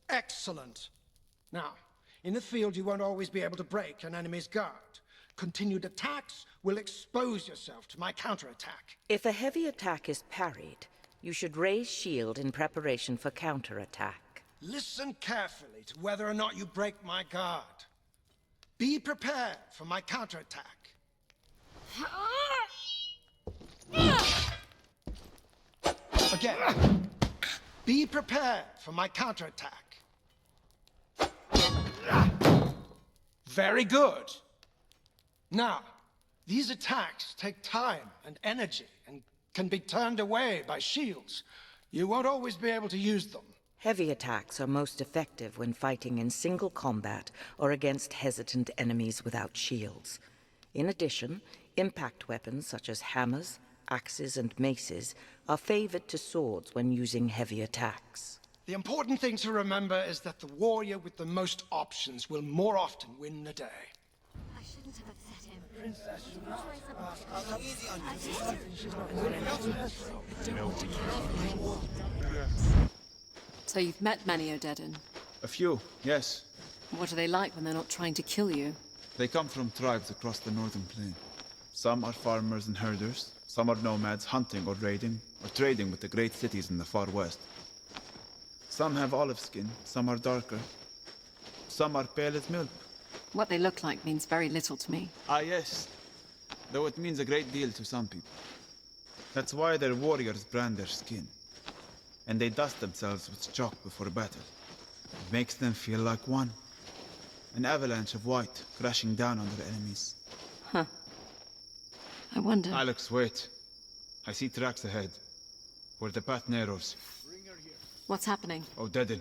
Excellent. Now, in the field you won't always be able to break an enemy's guard. Continued attacks will expose yourself to my counterattack. If a heavy attack is parried, you should raise shield in preparation for counterattack. Listen carefully to whether or not you break my guard. Be prepared for my counterattack. Again. Be prepared for my counterattack. Very good. Now, these attacks take time and energy and can be turned away by shields. You won't always be able to use them. Heavy attacks are most effective when fighting in single combat or against hesitant enemies without shields. In addition, impact weapons such as hammers, axes, and maces are favored to swords when using heavy attacks. The important thing to remember is that the warrior with the most options will more often win the day. I shouldn't have upset him. So you've met many Odedan. A few, yes. What are they like when they're not trying to kill you? They come from tribes across the northern plain. Some are farmers and herders. Some are nomads hunting or raiding or trading with the great cities in the far west. Some have olive skin, some are darker. Some are pale as milk. What they look like means very little to me. Ah, yes. Though it means a great deal to some people. That's why their warriors brand their skin. And they dust themselves with chalk before battle. It makes them feel like one. An avalanche of white crashing down on their enemies. Huh. I wonder... Alex, wait. I see tracks ahead. Where the path narrows. What's happening? Odedan.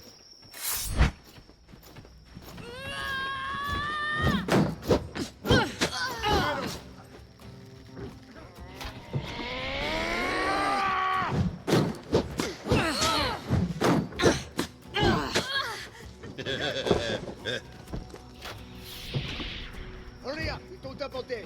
Hurry up, we don't double day.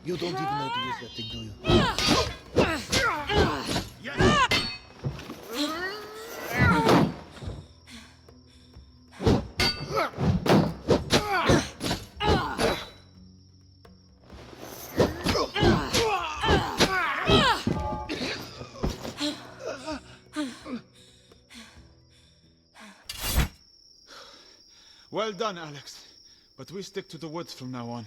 You don't even know to use that thing, do you? Well done, Alex. But we stick to the woods from now on.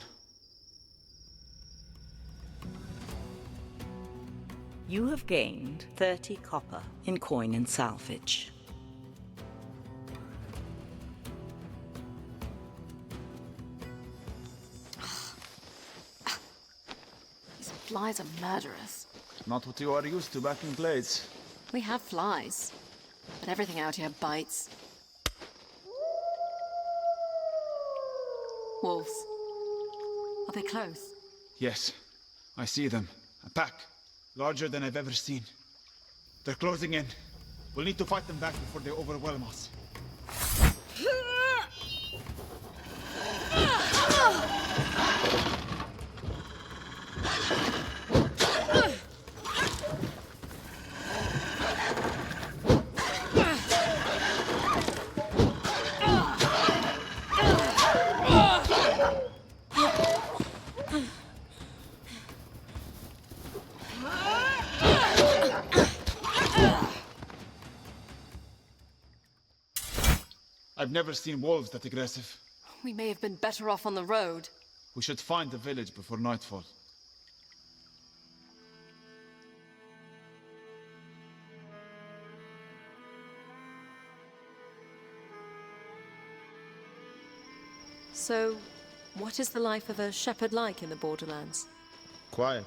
You have gained 30 copper in coin and salvage. These flies are murderous. Not what you are used to back in Glades. We have flies, but everything out here bites. Wolves. Are they close? Yes, I see them. A pack. Larger than I've ever seen. They're closing in. We'll need to fight them back before they overwhelm us. I've never seen wolves that aggressive. We may have been better off on the road. We should find the village before nightfall. So, what is the life of a shepherd like in the Borderlands? Quiet.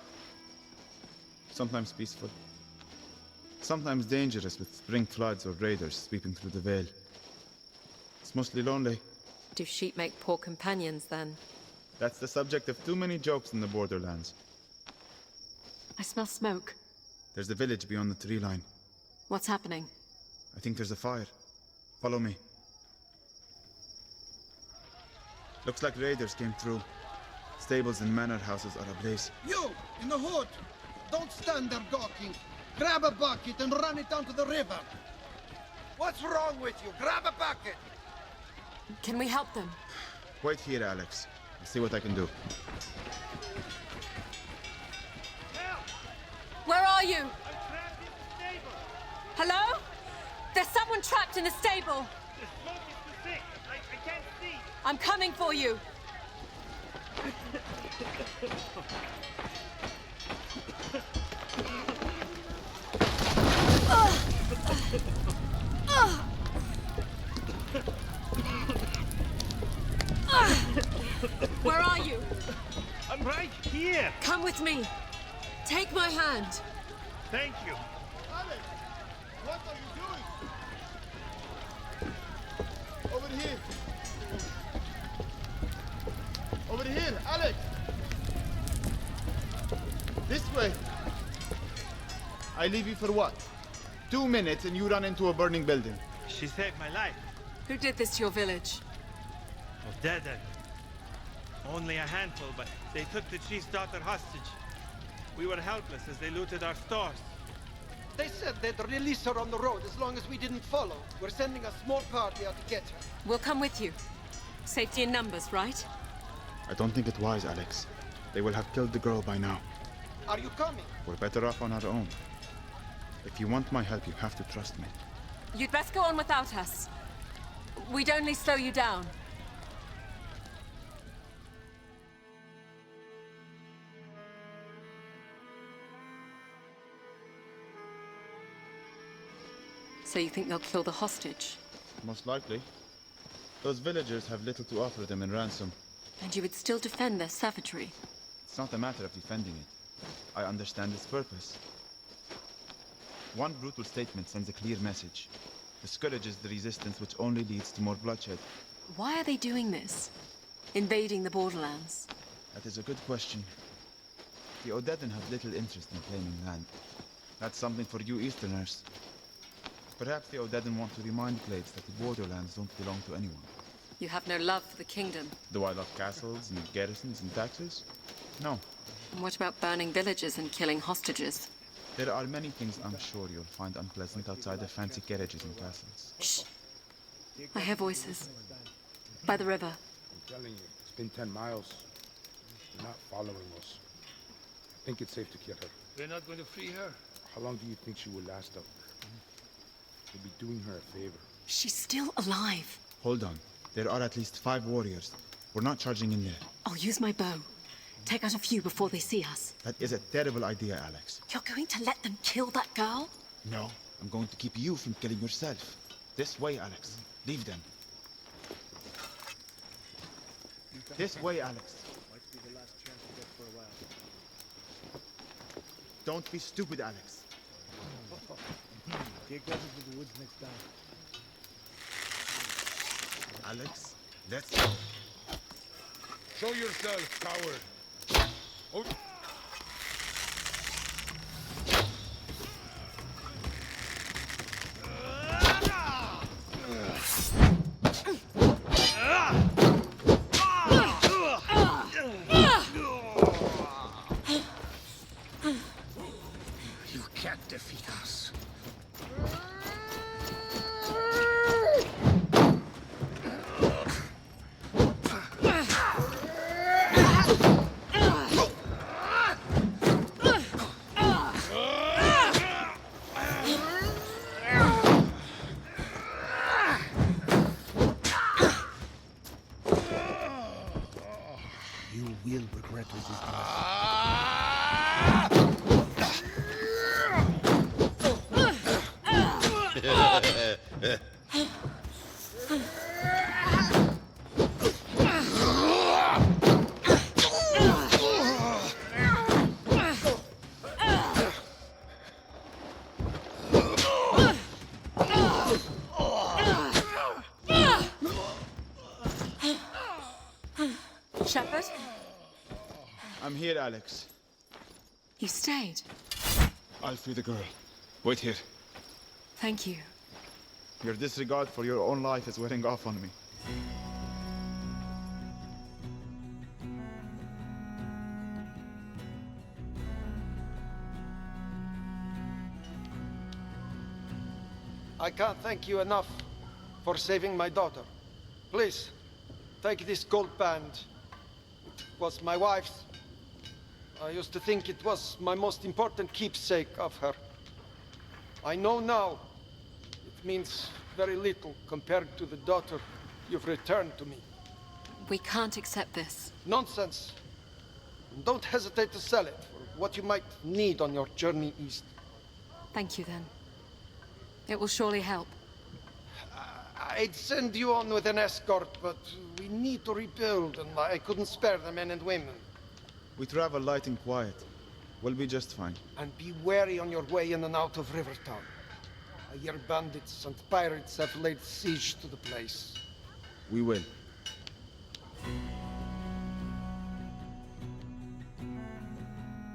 Sometimes peaceful. Sometimes dangerous with spring floods or raiders sweeping through the Vale. It's mostly lonely. Do sheep make poor companions, then? That's the subject of too many jokes in the Borderlands. I smell smoke. There's the village beyond the tree line. What's happening? I think there's a fire. Follow me. Looks like raiders came through. Stables and manor houses are ablaze. You, in the hood! Don't stand there gawking! Grab a bucket and run it down to the river! What's wrong with you? Grab a bucket! Can we help them? Wait here, Alex. I'll see what I can do. Where are you? Hello? There's someone trapped in the stable! The smoke is too thick. I can't see. I'm coming for you! Where are you? I'm right here. Come with me. Take my hand. Thank you. Alex! What are you doing? Over here! Over here, Alex! This way! I leave you for what? 2 minutes and you run into a burning building. She saved my life. Who did this to your village? Oh, dead. Only a handful, but they took the chief's daughter hostage. We were helpless as they looted our stores. They said they'd release her on the road as long as we didn't follow. We're sending a small party out to get her. We'll come with you. Safety in numbers, right? I don't think it wise, Alex. They will have killed the girl by now. Are you coming? We're better off on our own. If you want my help, you have to trust me. You'd best go on without us. We'd only slow you down. So you think they'll kill the hostage? Most likely. Those villagers have little to offer them in ransom. And you would still defend their savagery? It's not a matter of defending it. I understand its purpose. One brutal statement sends a clear message. Discourages the resistance, which only leads to more bloodshed. Why are they doing this? Invading the Borderlands? That is a good question. The Odedan have little interest in claiming land. That's something for you Easterners. Perhaps the Odedan want to remind Glades that the Borderlands don't belong to anyone. You have no love for the kingdom. Do I love castles and garrisons and taxes? No. And what about burning villages and killing hostages? There are many things I'm sure you'll find unpleasant outside the fancy carriages and castles. Shh. I hear voices. By the river. I'm telling you, it's been 10 miles. They're not following us. I think it's safe to kill her. They're not going to free her? How long do you think she will last up there? We'll be doing her a favor. She's still alive. Hold on. There are at least 5 warriors. We're not charging in there. I'll use my bow. Take out a few before they see us. That is a terrible idea, Alex. You're going to let them kill that girl? No, I'm going to keep you from killing yourself. This way, Alex. Leave them. This way, Alex. Might be the last chance we get for a while. Don't be stupid, Alex. Take us to the woods next time. Alex, let's go. Show yourself, coward. Oh. You can't defeat us. You will regret resisting us. Shepherd? I'm here, Alex. You stayed. I'll free the girl. Wait here. Thank you. Your disregard for your own life is wearing off on me. I can't thank you enough for saving my daughter. Please, take this gold band. It was my wife's. I used to think it was my most important keepsake of her. I know now it means very little compared to the daughter you've returned to me. We can't accept this. Nonsense. Don't hesitate to sell it for what you might need on your journey east. Thank you, then. It will surely help. I'd send you on with an escort, but we need to rebuild, and I couldn't spare the men and women. We travel light and quiet. We'll be just fine. And be wary on your way in and out of Rivertown. I hear bandits and pirates have laid siege to the place. We will.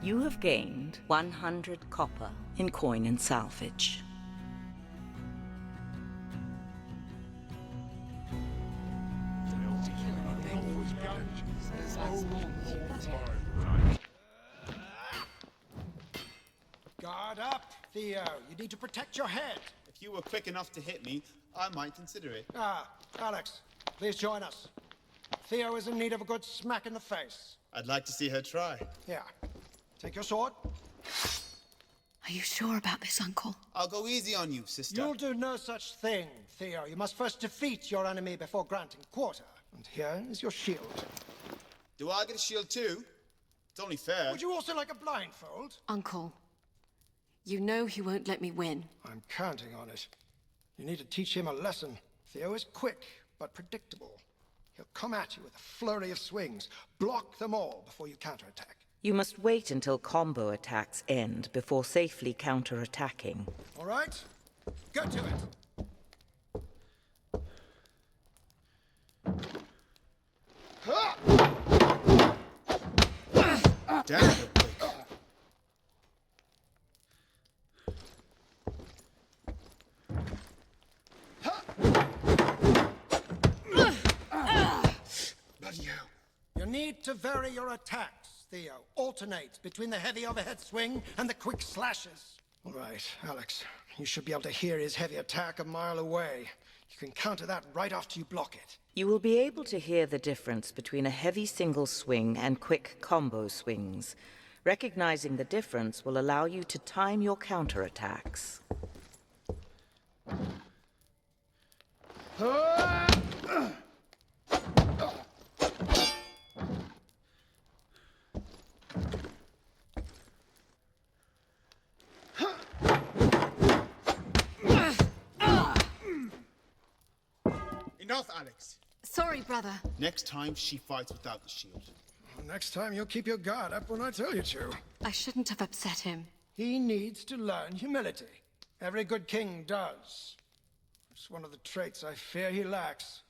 You have gained 100 copper in coin and salvage. Guard up, Theo. You need to protect your head. If you were quick enough to hit me, I might consider it. Ah, Alex, please join us. Theo is in need of a good smack in the face. I'd like to see her try. Yeah. Take your sword. Are you sure about this, Uncle? I'll go easy on you, sister. You'll do no such thing, Theo. You must first defeat your enemy before granting quarter. And here is your shield. Do I get a shield too? It's only fair. Would you also like a blindfold? Uncle, you know he won't let me win. I'm counting on it. You need to teach him a lesson. Theo is quick, but predictable. He'll come at you with a flurry of swings. Block them all before you counterattack. You must wait until combo attacks end before safely counterattacking. All right? Go to it. Damn it. You need to vary your attacks. Theo. Alternate between the heavy overhead swing and the quick slashes. All right, Alex. You should be able to hear his heavy attack a mile away. You can counter that right after you block it. You will be able to hear the difference between a heavy single swing and quick combo swings. Recognizing the difference will allow you to time your counterattacks. Enough, Alex. Sorry, brother. Next time, she fights without the shield. Next time, you'll keep your guard up when I tell you to. I shouldn't have upset him. He needs to learn humility. Every good king does. It's one of the traits I fear he lacks.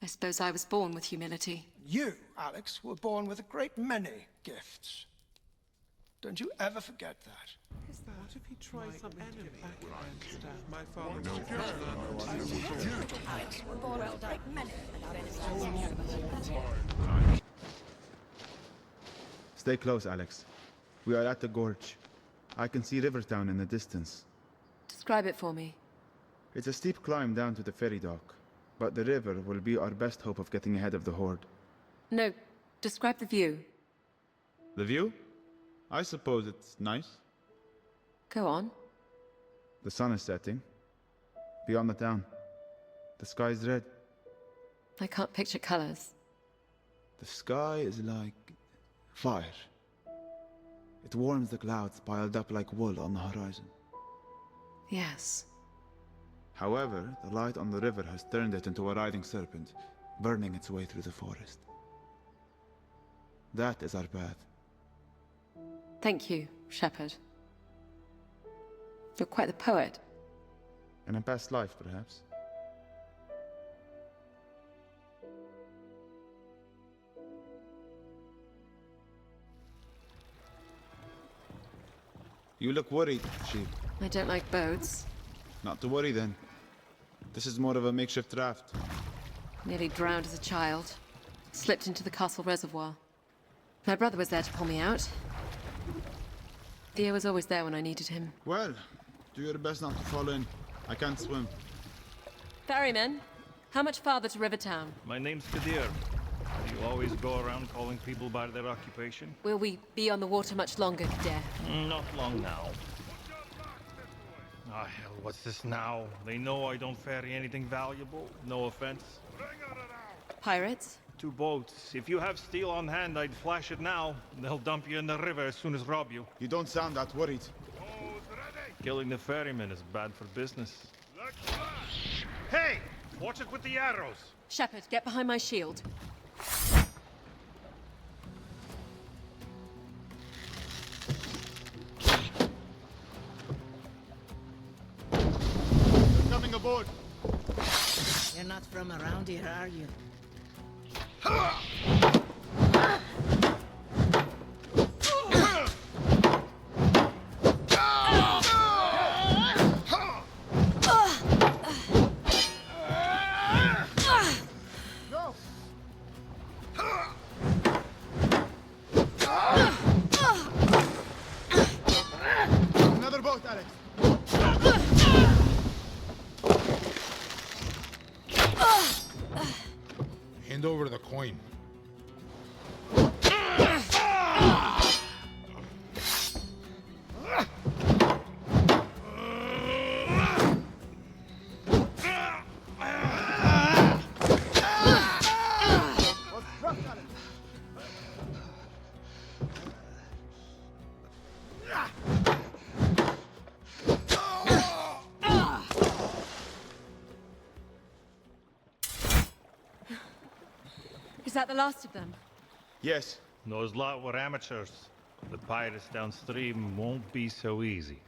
I suppose I was born with humility. You, Alex, were born with a great many gifts. Don't you ever forget that. What if he tries some enemy back against my father? Alex, we're born with a great many Stay close, Alex. We are at the gorge. I can see Rivertown in the distance. Describe it for me. It's a steep climb down to the ferry dock, but the river will be our best hope of getting ahead of the horde. No, describe the view. The view? I suppose it's nice. Go on. The sun is setting. Beyond the town. The sky is red. I can't picture colors. The sky is like fire. It warms the clouds piled up like wool on the horizon. Yes. However, the light on the river has turned it into a writhing serpent, burning its way through the forest. That is our path. Thank you, Shepherd. You're quite the poet. In a past life, perhaps. You look worried, Sheep. I don't like boats. Not to worry, then. This is more of a makeshift raft. Nearly drowned as a child. Slipped into the castle reservoir. My brother was there to pull me out. Theo was always there when I needed him. Well, do your best not to fall in. I can't swim. Ferryman, how much farther to Rivertown? My name's Kadir. Do you always go around calling people by their occupation? Will we be on the water much longer, Kadir? Not long now. Ah, hell, what's this now? They know I don't ferry anything valuable. No offense. Pirates? 2 boats. If you have steel on hand, I'd flash it now. They'll dump you in the river as soon as rob you. You don't sound that worried. Killing the ferryman is bad for business. Hey! Watch it with the arrows! Shepherd, get behind my shield. They're coming aboard! You're not from around here, are you? Another boat, Alex! Hand over the coin. Is that the last of them? Yes. Those lot were amateurs. The pirates downstream won't be so easy.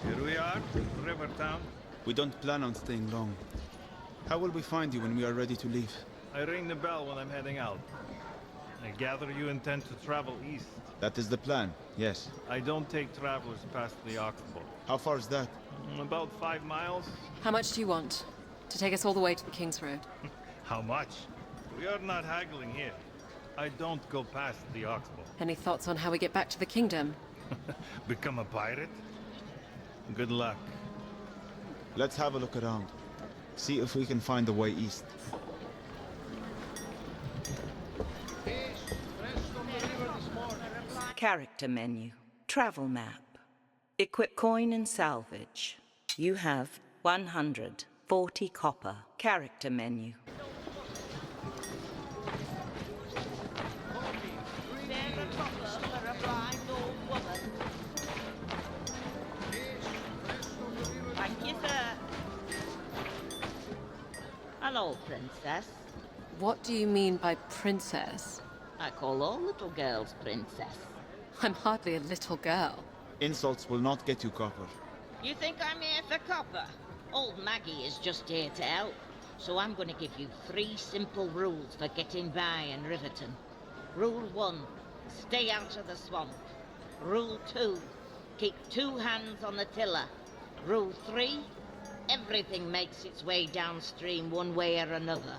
Here we are, Rivertown. We don't plan on staying long. How will we find you when we are ready to leave? I ring the bell when I'm heading out. I gather you intend to travel east. That is the plan, yes. I don't take travelers past the Oxbow. How far is that? About 5 miles. How much do you want? To take us all the way to the King's Road? How much? We are not haggling here. I don't go past the Oxbow. Any thoughts on how we get back to the kingdom? Become a pirate? Good luck. Let's have a look around. See if we can find the way east. Character menu. Travel map. Equip coin and salvage. You have 140 copper. Character menu. Thank you, sir. Hello, princess. What do you mean by princess? I call all little girls princess. I'm hardly a little girl. Insults will not get you copper. You think I'm here for copper? Old Maggie is just here to help. So I'm going to give you 3 simple rules for getting by in Riverton. Rule 1, stay out of the swamp. Rule 2, keep 2 hands on the tiller. Rule 3, everything makes its way downstream one way or another.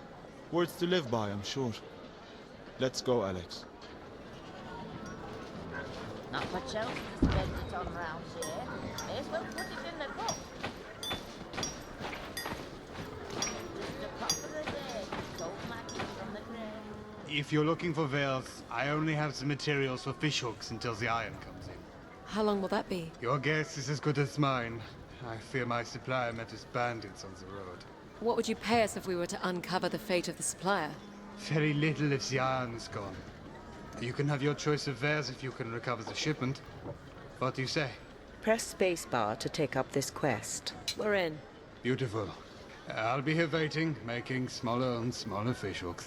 Words to live by, I'm sure. Let's go, Alex. Not much else to spend it on round here. May as well put it in the book. Just a copper a day, told Maggie from the grave. If you're looking for veils, I only have some materials for fishhooks until the iron comes in. How long will that be? Your guess is as good as mine. I fear my supplier met his bandits on the road. What would you pay us if we were to uncover the fate of the supplier? Very little if the iron is gone. You can have your choice of wares if you can recover the shipment. What do you say? Press spacebar to take up this quest. We're in. Beautiful. I'll be here waiting, making smaller and smaller fishhooks.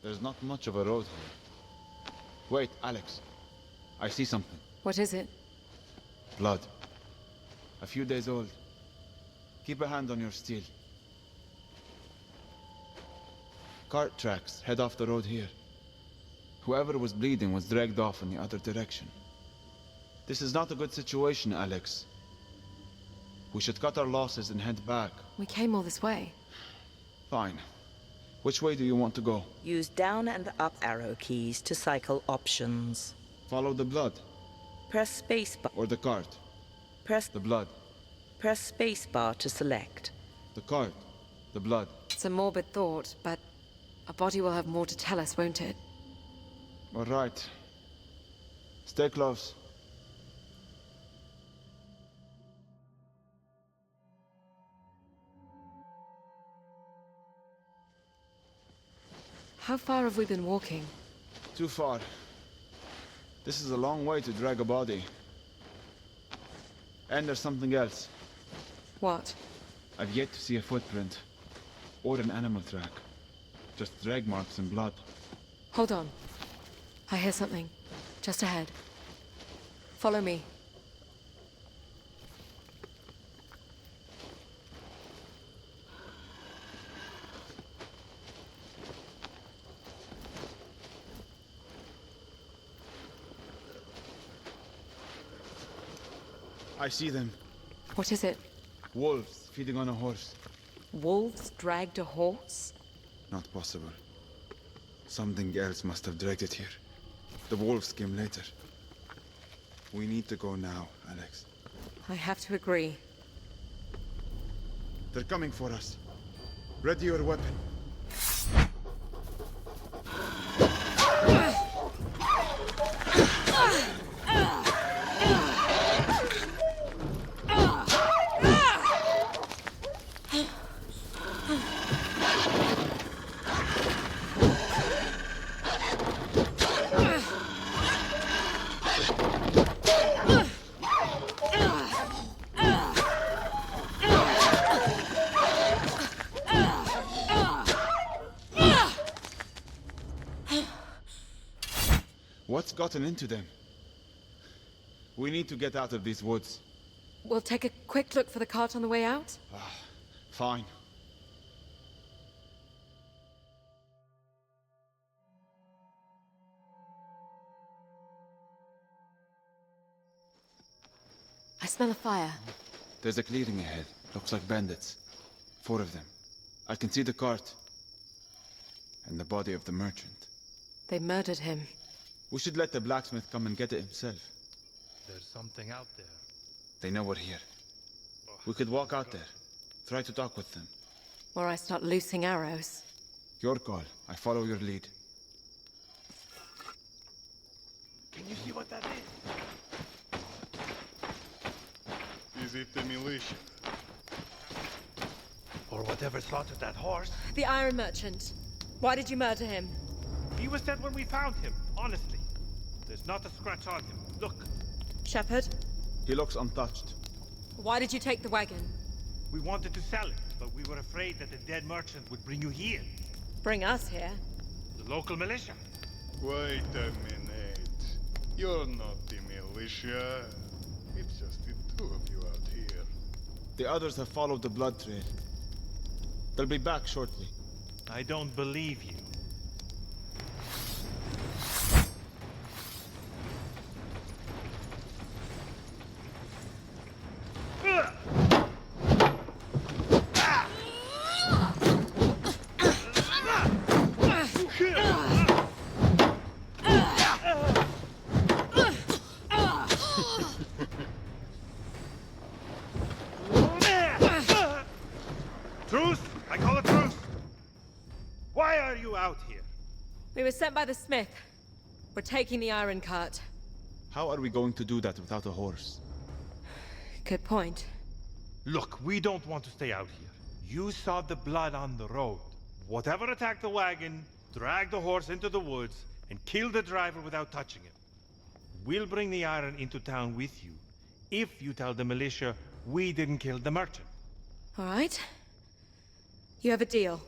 There's not much of a road here. Wait, Alex. I see something. What is it? Blood. A few days old. Keep a hand on your steel. Cart tracks head off the road here. Whoever was bleeding was dragged off in the other direction. This is not a good situation, Alex. We should cut our losses and head back. We came all this way. Fine. Which way do you want to go? Use down and up arrow keys to cycle options. Follow the blood. Press spacebar. Or the cart. Press the blood. Press spacebar to select. The cart. The blood. It's a morbid thought, but our body will have more to tell us, won't it? All right. Stay close. How far have we been walking? Too far. This is a long way to drag a body. And there's something else. What? I've yet to see a footprint. Or an animal track. Just drag marks and blood. Hold on. I hear something. Just ahead. Follow me. I see them. What is it? Wolves feeding on a horse. Wolves dragged a horse? Not possible. Something else must have dragged it here. The wolves came later. We need to go now, Alex. I have to agree. They're coming for us. Ready your weapon. What's gotten into them? We need to get out of these woods. We'll take a quick look for the cart on the way out? Fine. I smell a fire. There's a clearing ahead. Looks like bandits. 4 of them. I can see the cart. And the body of the merchant. They murdered him. We should let the blacksmith come and get it himself. There's something out there. They know we're here. We could walk out there. Try to talk with them. Or I start loosing arrows. Your call. I follow your lead. Can you see what that is? Is it the militia? Or whatever slaughtered that horse? The iron merchant. Why did you murder him? He was dead when we found him, honestly. There's not a scratch on him. Look. Shepherd? He looks untouched. Why did you take the wagon? We wanted to sell it, but we were afraid that the dead merchant would bring you here. Bring us here? The local militia. Wait a minute. You're not the militia. It's just the 2 of you out here. The others have followed the blood trail. They'll be back shortly. I don't believe you. Truce! I call a truce! Why are you out here? We were sent by the smith. We're taking the iron cart. How are we going to do that without a horse? Good point. Look, we don't want to stay out here. You saw the blood on the road. Whatever attacked the wagon, dragged the horse into the woods, and killed the driver without touching him. We'll bring the iron into town with you, if you tell the militia we didn't kill the merchant. All right. You have a deal.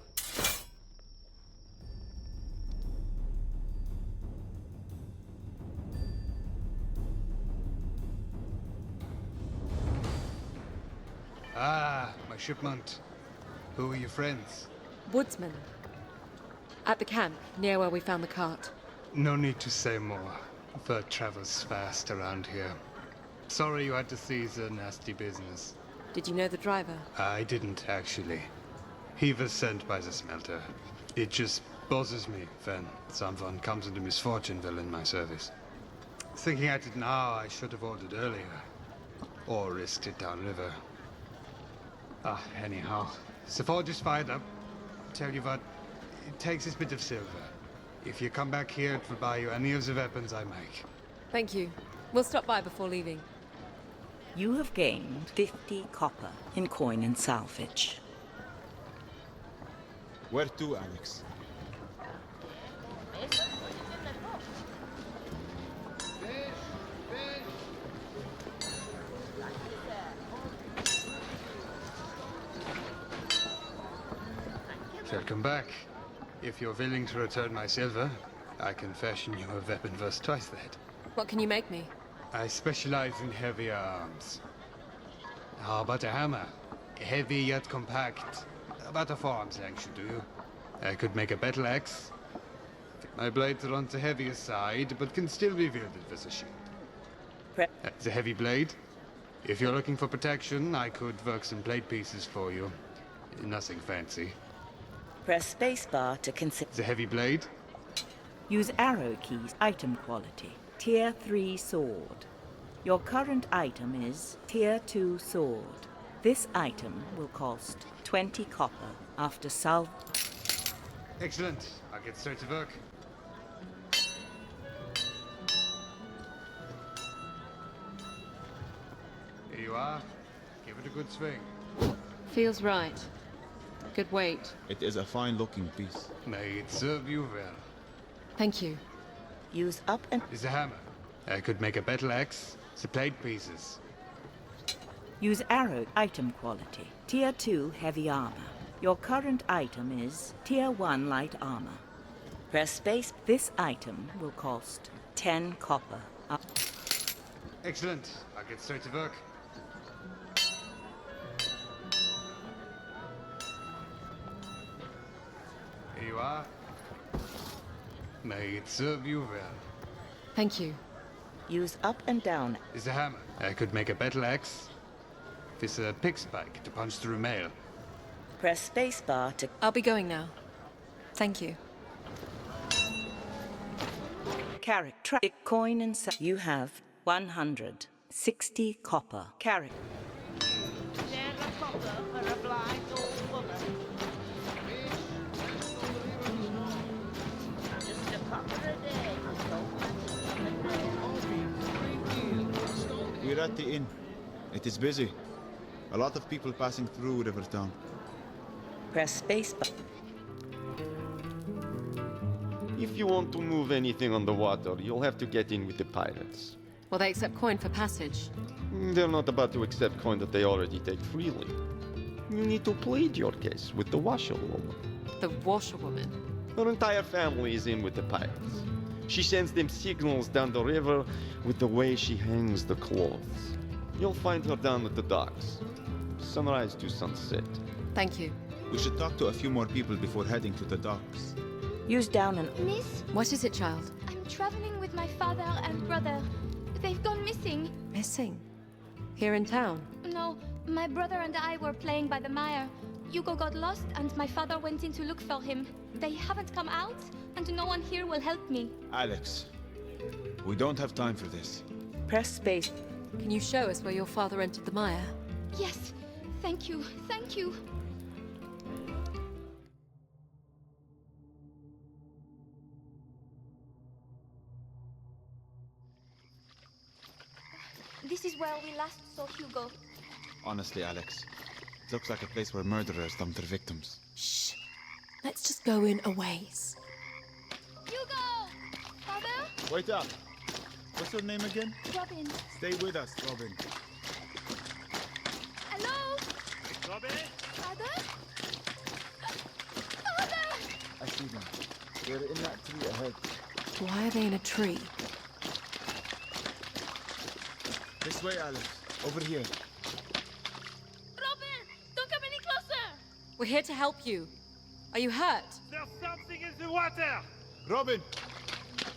Ah, my shipment. Who are your friends? Woodsman. At the camp, near where we found the cart. No need to say more. Bird travels fast around here. Sorry you had to seize a nasty business. Did you know the driver? I didn't, actually. He was sent by the smelter. It just bothers me when someone comes into misfortune while in my service. Thinking at it now, I should have ordered earlier. Or risked it downriver. Anyhow. The forge is fired up. Tell you what, it takes this bit of silver. If you come back here, it will buy you any of the weapons I make. Thank you. We'll stop by before leaving. You have gained 50 copper in coin and salvage. Where to, Alex? Welcome back. If you're willing to return my silver, I can fashion you a weapon worth twice that. What can you make me? I specialize in heavier arms. How about a hammer? Heavy yet compact. About a forearm's length should do. I could make a battle axe. My blades are on the heavier side, but can still be wielded with a shield. The heavy blade. If you're looking for protection, I could work some blade pieces for you. Nothing fancy. Press spacebar to consider. The heavy blade. Use arrow keys. Item quality. Tier 3 sword. Your current item is Tier 2 sword. This item will cost 20 copper after salve. Excellent. I'll get straight to work. Here you are. Give it a good swing. Feels right. Good weight. It is a fine-looking piece. May it serve you well. Thank you. Use up and... Is a hammer. I could make a battle axe. The blade pieces. Use arrow. Item quality. Tier 2 heavy armor. Your current item is Tier 1 light armor. Press space. This item will cost 10 copper. Excellent. I'll get straight to work. you are. May it serve you well. Thank you. Use up and down. This a hammer. I could make a battle axe. This a pick spike to punch through mail. Press spacebar to... I'll be going now. Thank you. Character. Coin and... You have 160 copper. Character. Share a copper for a blind old woman. Just a copper a day. We're at the inn. It is busy. A lot of people passing through Rivertown. Press spacebar. If you want to move anything on the water, you'll have to get in with the pirates. Will they accept coin for passage? They're not about to accept coin that they already take freely. You need to plead your case with the washerwoman. The washerwoman? Her entire family is in with the pirates. She sends them signals down the river with the way she hangs the clothes. You'll find her down at the docks. Sunrise to sunset. Thank you. We should talk to a few more people before heading to the docks. Use down and... Miss? What is it, child? I'm traveling with my father and brother. They've gone missing. Missing? Here in town? No, my brother and I were playing by the mire. Hugo got lost and my father went in to look for him. They haven't come out and no one here will help me. Alex, we don't have time for this. Press space. Can you show us where your father entered the mire? Yes, thank you, thank you. This is where we last saw Hugo. Honestly, Alex, it looks like a place where murderers dump their victims. Shh. Let's just go in a ways. Hugo! Father? Wait up! What's your name again? Robin. Stay with us, Robin. Hello? Robin? Father? Father! I see them. They're in that tree ahead. Why are they in a tree? This way, Alex. Over here. Robin! Don't come any closer! We're here to help you. Are you hurt? There's something in the water! Robin!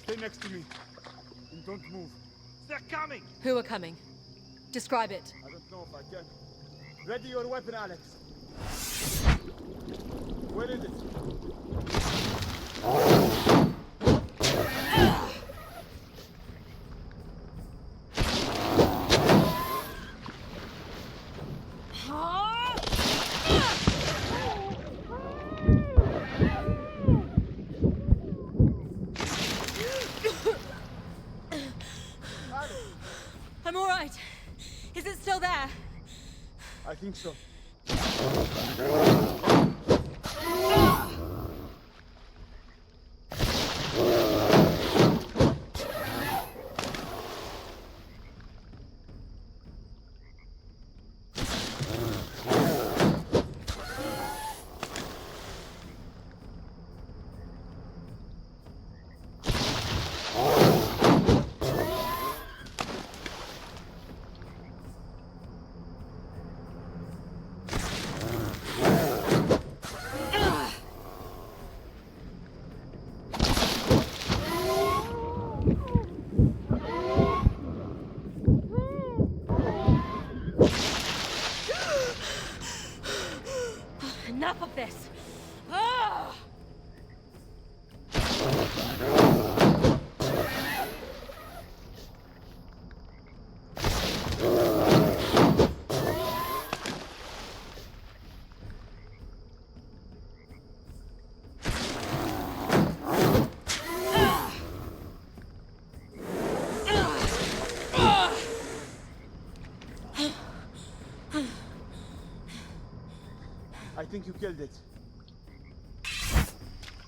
Stay next to me. And don't move. They're coming! Who are coming? Describe it. I don't know if I can. Ready your weapon, Alex. Where is it? I'm all right. Is it still there? I think so. Enough of this! Ah! I think you killed it.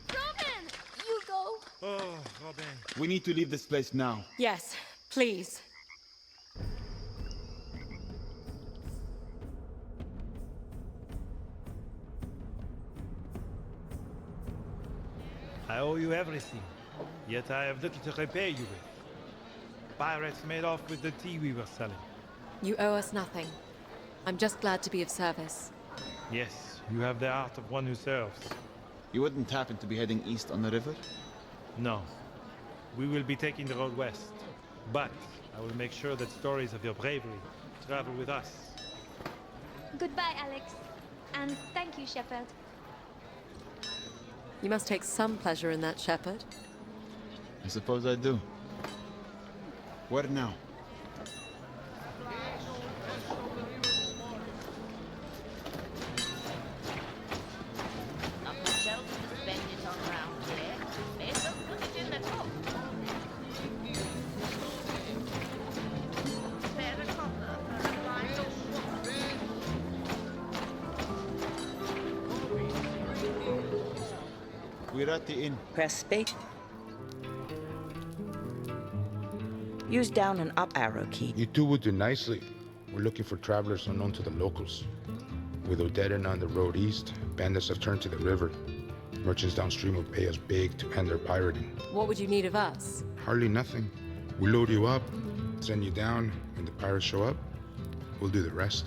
Robin! Hugo! Oh, Robin. We need to leave this place now. Yes, please. I owe you everything, yet I have little to repay you with. Pirates made off with the tea we were selling. You owe us nothing. I'm just glad to be of service. Yes, you have the heart of one who serves. You wouldn't happen to be heading east on the river? No. We will be taking the road west. But I will make sure that stories of your bravery travel with us. Goodbye, Alex. And thank you, Shepherd. You must take some pleasure in that, Shepherd. I suppose I do. Where now? Not much else to spend it on round here. May as well put it in the top. Spare a copper for a blind or We're at the inn. Press space. Use down and up arrow key. You two would do nicely. We're looking for travelers unknown to the locals. With Odetta on the road east, bandits have turned to the river. Merchants downstream will pay us big to end their pirating. What would you need of us? Hardly nothing. We load you up, send you down. When the pirates show up, we'll do the rest.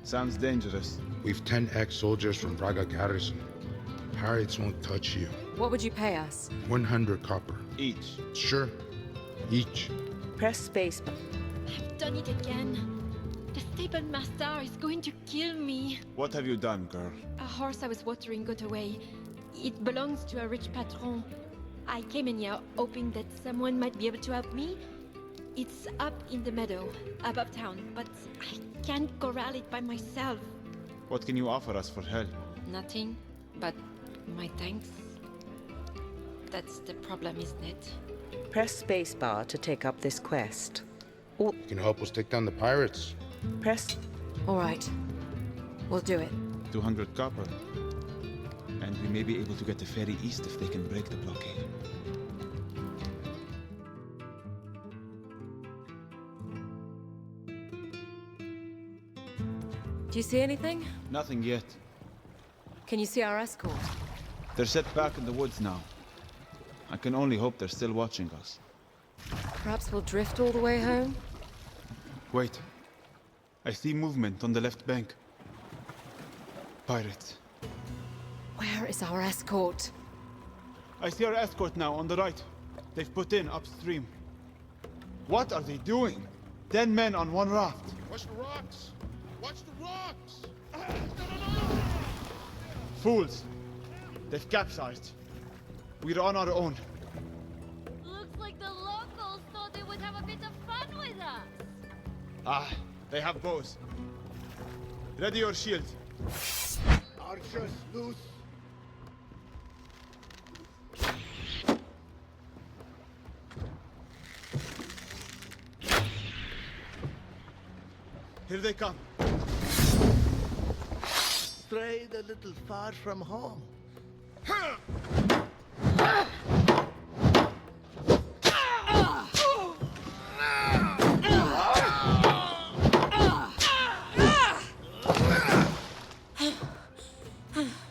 Sounds dangerous. We've 10 ex-soldiers from Braga Garrison. Pirates won't touch you. What would you pay us? 100 copper. Each. Sure. Each. Press space. I've done it again. The stable master is going to kill me. What have you done, girl? A horse I was watering got away. It belongs to a rich patron. I came in here hoping that someone might be able to help me. It's up in the meadow, above town, but I can't corral it by myself. What can you offer us for help? Nothing, but my thanks. That's the problem, isn't it? Press spacebar to take up this quest. You can help us take down the pirates. Press. All right. We'll do it. 200 copper. And we may be able to get the ferry east if they can break the blockade. Do you see anything? Nothing yet. Can you see our escort? They're set back in the woods now. I can only hope they're still watching us. Perhaps we'll drift all the way home? Wait. I see movement on the left bank. Pirates. Where is our escort? I see our escort now on the right. They've put in upstream. What are they doing? 10 men on one raft. Watch the rocks! Watch the rocks! Fools! They've capsized. We're on our own. Looks like the locals thought they would have a bit of fun with us. Ah, they have bows. Ready your shield. Archers loose. Here they come. Strayed a little far from home.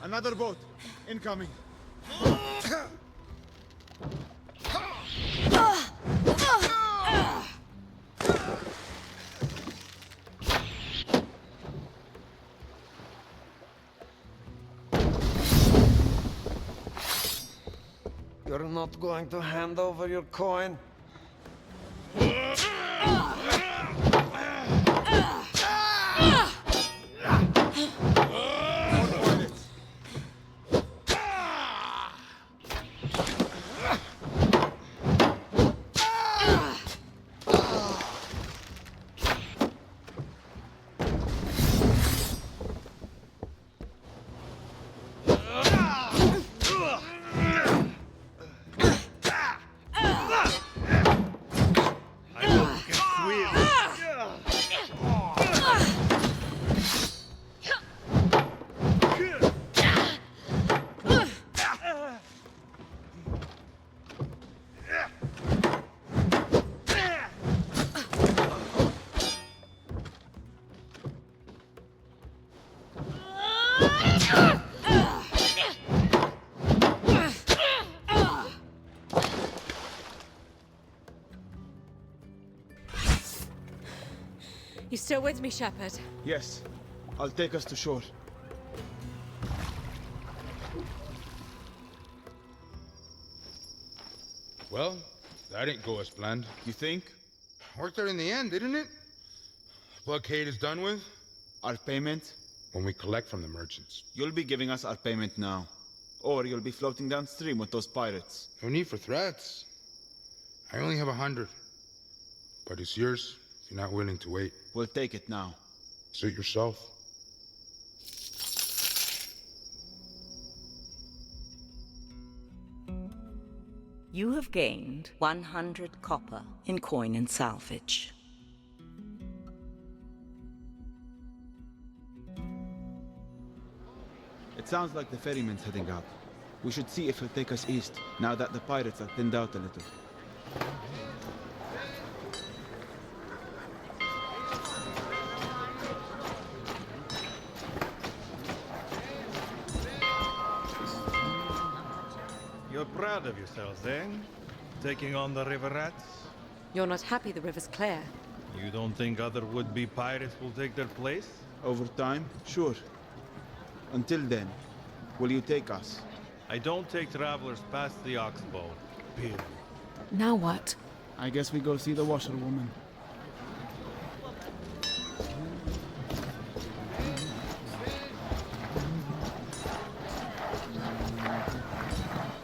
Another boat. Incoming. You're not going to hand over your coin? You still with me, Shepherd? Yes. I'll take us to shore. Well, that didn't go as planned. You think? Worked out in the end, didn't it? Blockade is done with. Our payment? When we collect from the merchants. You'll be giving us our payment now. Or you'll be floating downstream with those pirates. No need for threats. I only have 100. But it's yours if you're not willing to wait. We'll take it now. Suit yourself. You have gained 100 copper in coin and salvage. It sounds like the ferryman's heading out. We should see if he'll take us east, now that the pirates are thinned out a little. You're proud of yourselves, eh? Taking on the river rats? You're not happy the river's clear. You don't think other would-be pirates will take their place? Over time, sure. Until then, will you take us? I don't take travelers past the oxbow. Period. Now what? I guess we go see the washerwoman.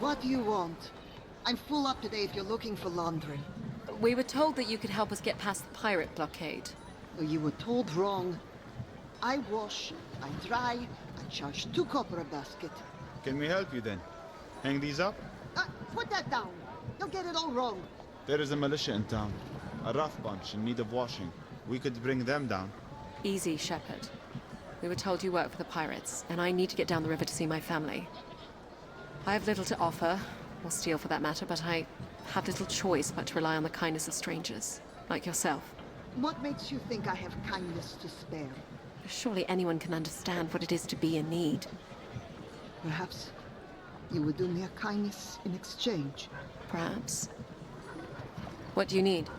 What do you want? I'm full up today if you're looking for laundry. We were told that you could help us get past the pirate blockade. Well, you were told wrong. I wash, I dry, I charge 2 copper a basket. Can we help you then? Hang these up? Put that down. You'll get it all wrong. There is a militia in town. A rough bunch in need of washing. We could bring them down. Easy, Shepherd. We were told you work for the pirates, and I need to get down the river to see my family. I have little to offer, or steal for that matter, but I have little choice but to rely on the kindness of strangers, like yourself. What makes you think I have kindness to spare? Surely anyone can understand what it is to be in need. Perhaps you would do me a kindness in exchange. Perhaps. What do you need?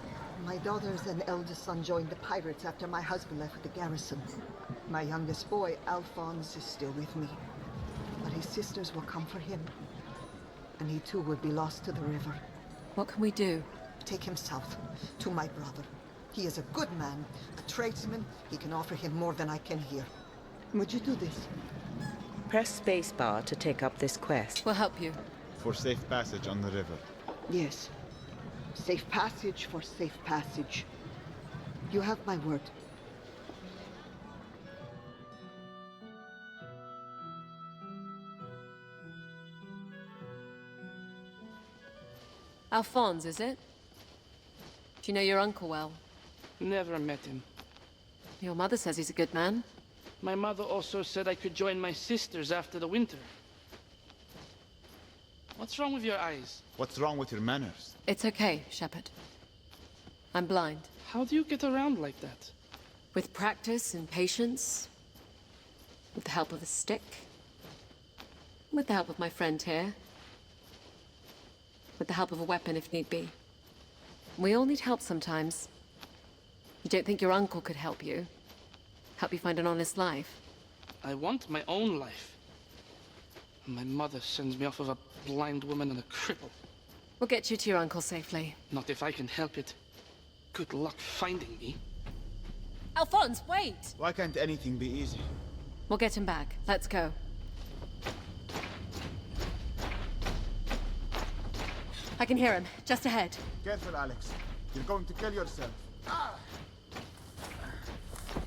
My daughters and eldest son joined the pirates after my husband left with the garrison. My youngest boy, Alphonse, is still with me. But his sisters will come for him. And he too would be lost to the river. What can we do? Take him south, to my brother. He is a good man, a tradesman. He can offer him more than I can here. Would you do this? Press spacebar to take up this quest. We'll help you. For safe passage on the river. Yes. Safe passage for safe passage. You have my word. Alphonse, is it? Do you know your uncle well? Never met him. Your mother says he's a good man. My mother also said I could join my sisters after the winter. What's wrong with your eyes? What's wrong with your manners? It's okay, Shepherd. I'm blind. How do you get around like that? With practice and patience. With the help of a stick. With the help of my friend here. With the help of a weapon if need be. We all need help sometimes. You don't think your uncle could help you? Help you find an honest life? I want my own life. My mother sends me off with a blind woman and a cripple. We'll get you to your uncle safely. Not if I can help it. Good luck finding me. Alphonse, wait! Why can't anything be easy? We'll get him back. Let's go. I can hear him. Just ahead. Careful, Alex. You're going to kill yourself.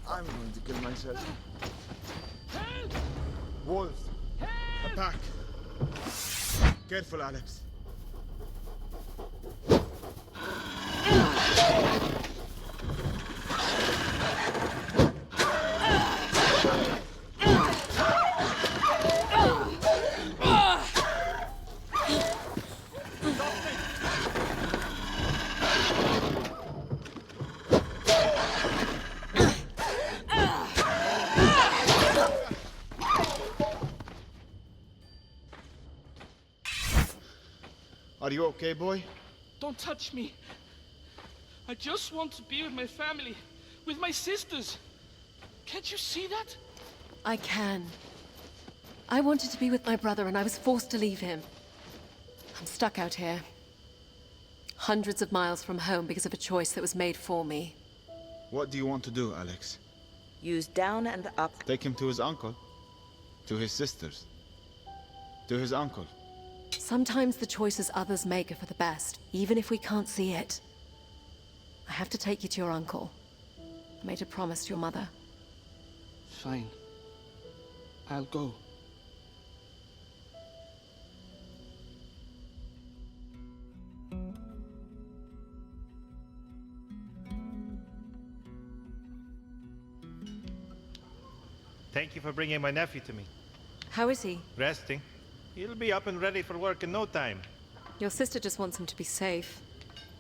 I'm going to kill myself. Wolves! A pack! Careful, Alex. Are you okay, boy? Don't touch me. I just want to be with my family, with my sisters. Can't you see that? I can. I wanted to be with my brother and I was forced to leave him. I'm stuck out here. Hundreds of miles from home because of a choice that was made for me. What do you want to do, Alex? Use down and up. Take him to his uncle? To his sisters? To his uncle? Sometimes the choices others make are for the best, even if we can't see it. I have to take you to your uncle. I made a promise to your mother. Fine. I'll go. Thank you for bringing my nephew to me. How is he? Resting. He'll be up and ready for work in no time. Your sister just wants him to be safe.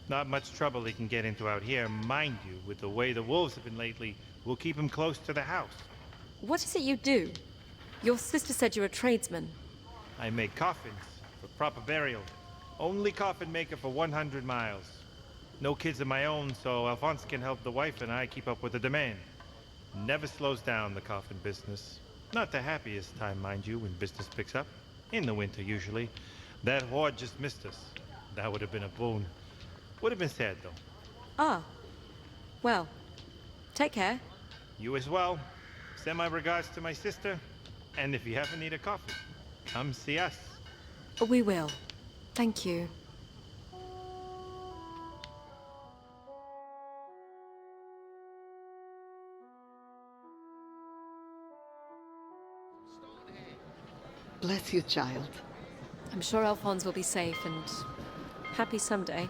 Not much trouble he can get into out here. Mind you, with the way the wolves have been lately, we'll keep him close to the house. What is it you do? Your sister said you're a tradesman. I make coffins for proper burial. Only coffin maker for 100 miles. No kids of my own, so Alphonse can help the wife and I keep up with the demand. Never slows down, the coffin business. Not the happiest time, mind you, when business picks up. In the winter, usually. That horde just missed us. That would have been a boon. Would have been sad, though. Ah. Well, take care. You as well. Send my regards to my sister. And if you ever need a coffee, come see us. We will. Thank you. Bless you, child. I'm sure Alphonse will be safe and happy someday.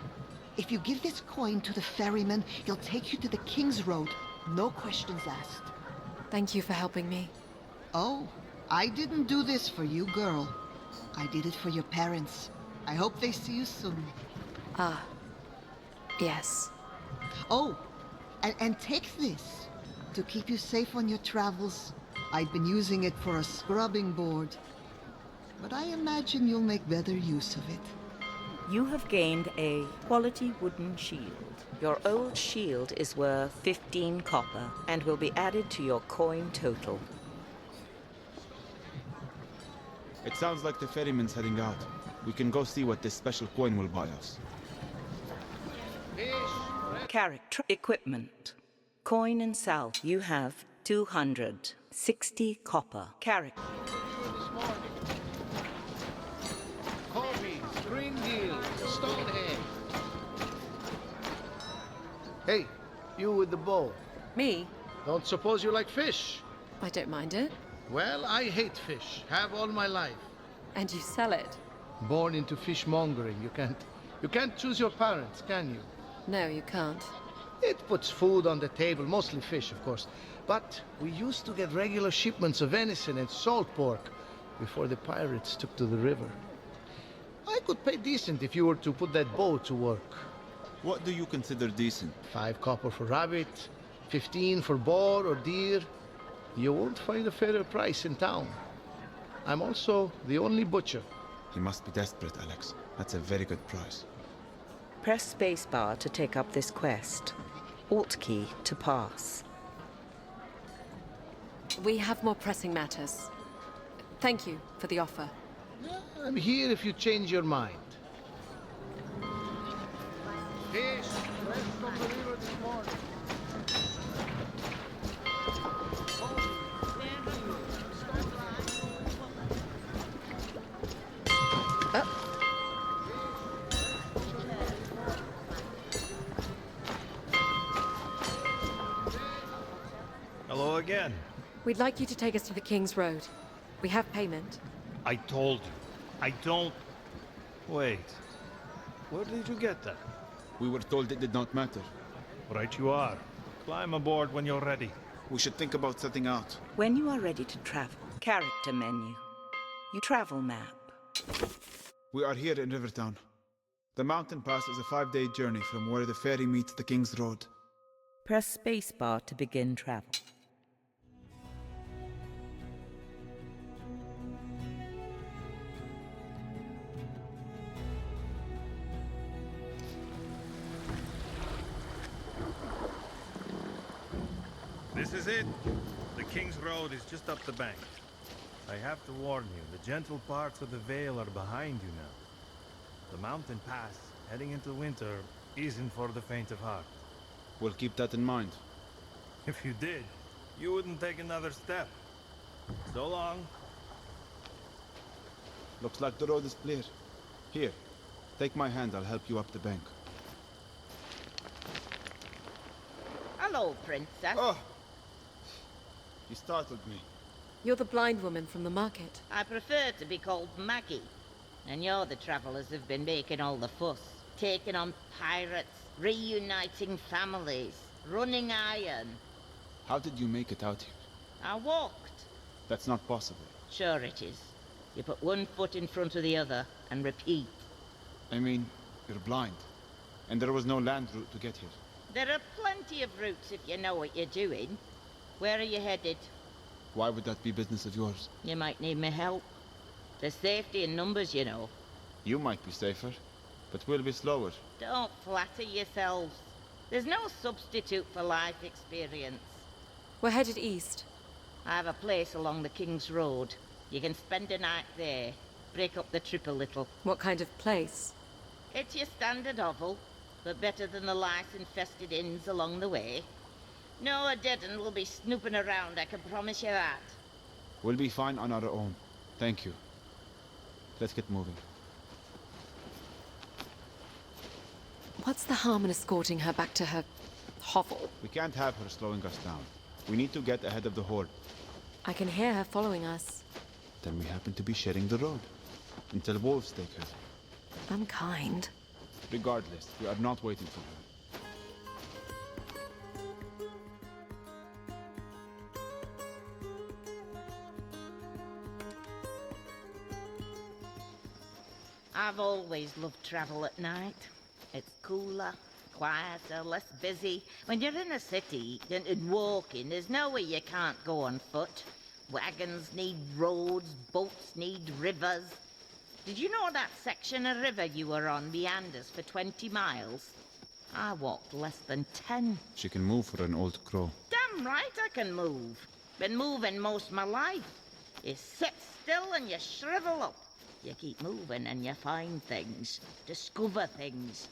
If you give this coin to the ferryman, he'll take you to the King's Road. No questions asked. Thank you for helping me. Oh, I didn't do this for you, girl. I did it for your parents. I hope they see you soon. Ah. Yes. Oh, and take this. To keep you safe on your travels. I've been using it for a scrubbing board. But I imagine you'll make better use of it. You have gained a quality wooden shield. Your old shield is worth 15 copper and will be added to your coin total. It sounds like the ferryman's heading out. We can go see what this special coin will buy us. Character equipment. Coin and salve. You have 260 copper. Character. Coffee, Green Deal, Stonehead. Hey, you with the bow. Me? Don't suppose you like fish? I don't mind it. Well, I hate fish. Have all my life. And you sell it? Born into fishmongering. You can't choose your parents, can you? No, you can't. It puts food on the table, mostly fish, of course. But we used to get regular shipments of venison and salt pork before the pirates took to the river. I could pay decent if you were to put that bow to work. What do you consider decent? 5 copper for rabbit, 15 for boar or deer. You won't find a fairer price in town. I'm also the only butcher. You must be desperate, Alex. That's a very good price. Press spacebar to take up this quest. Alt key to pass. We have more pressing matters. Thank you for the offer. I'm here if you change your mind. Fish, fresh from the river this morning. Hello again. We'd like you to take us to the King's Road. We have payment. I told you. I don't... Wait. Where did you get that? We were told it did not matter. Right you are. Climb aboard when you're ready. We should think about setting out. When you are ready to travel, character menu. You travel map. We are here in Rivertown. The mountain pass is a 5-day journey from where the ferry meets the King's Road. Press spacebar to begin travel. This is it. The King's Road is just up the bank. I have to warn you, the gentle parts of the Vale are behind you now. The mountain pass Heading into winter isn't for the faint of heart. We'll keep that in mind. If you did, you wouldn't take another step. So long. Looks like the road is clear. Here, take my hand, I'll help you up the bank. Hello, Princess. Oh! You startled me. You're the blind woman from the market. I prefer to be called Maggie. And you're the travellers who've been making all the fuss. Taking on pirates, reuniting families, running iron. How did you make it out here? I walked. That's not possible. Sure it is. You put one foot in front of the other, and repeat. I mean, you're blind. And there was no land route to get here. There are plenty of routes if you know what you're doing. Where are you headed? Why would that be business of yours? You might need my help. There's safety in numbers, you know. You might be safer, but we'll be slower. Don't flatter yourselves. There's no substitute for life experience. We're headed east. I have a place along the King's Road. You can spend a night there. Break up the trip a little. What kind of place? It's your standard hovel, but better than the lice-infested inns along the way. No dead un will be snooping around, I can promise you that. We'll be fine on our own. Thank you. Let's get moving. What's the harm in escorting her back to her hovel? We can't have her slowing us down. We need to get ahead of the horde. I can hear her following us. Then we happen to be sharing the road. Until wolves take her. I'm kind. Regardless, we are not waiting for her. I've always loved travel at night. It's cooler, quieter, less busy. When you're in a city and walking, there's nowhere you can't go on foot. Wagons need roads, boats need rivers. Did you know that section of river you were on meanders for 20 miles? I walked less than 10. She can move for an old crow. Damn right I can move. Been moving most of my life. You sit still and you shrivel up. You keep moving and you find things, discover things.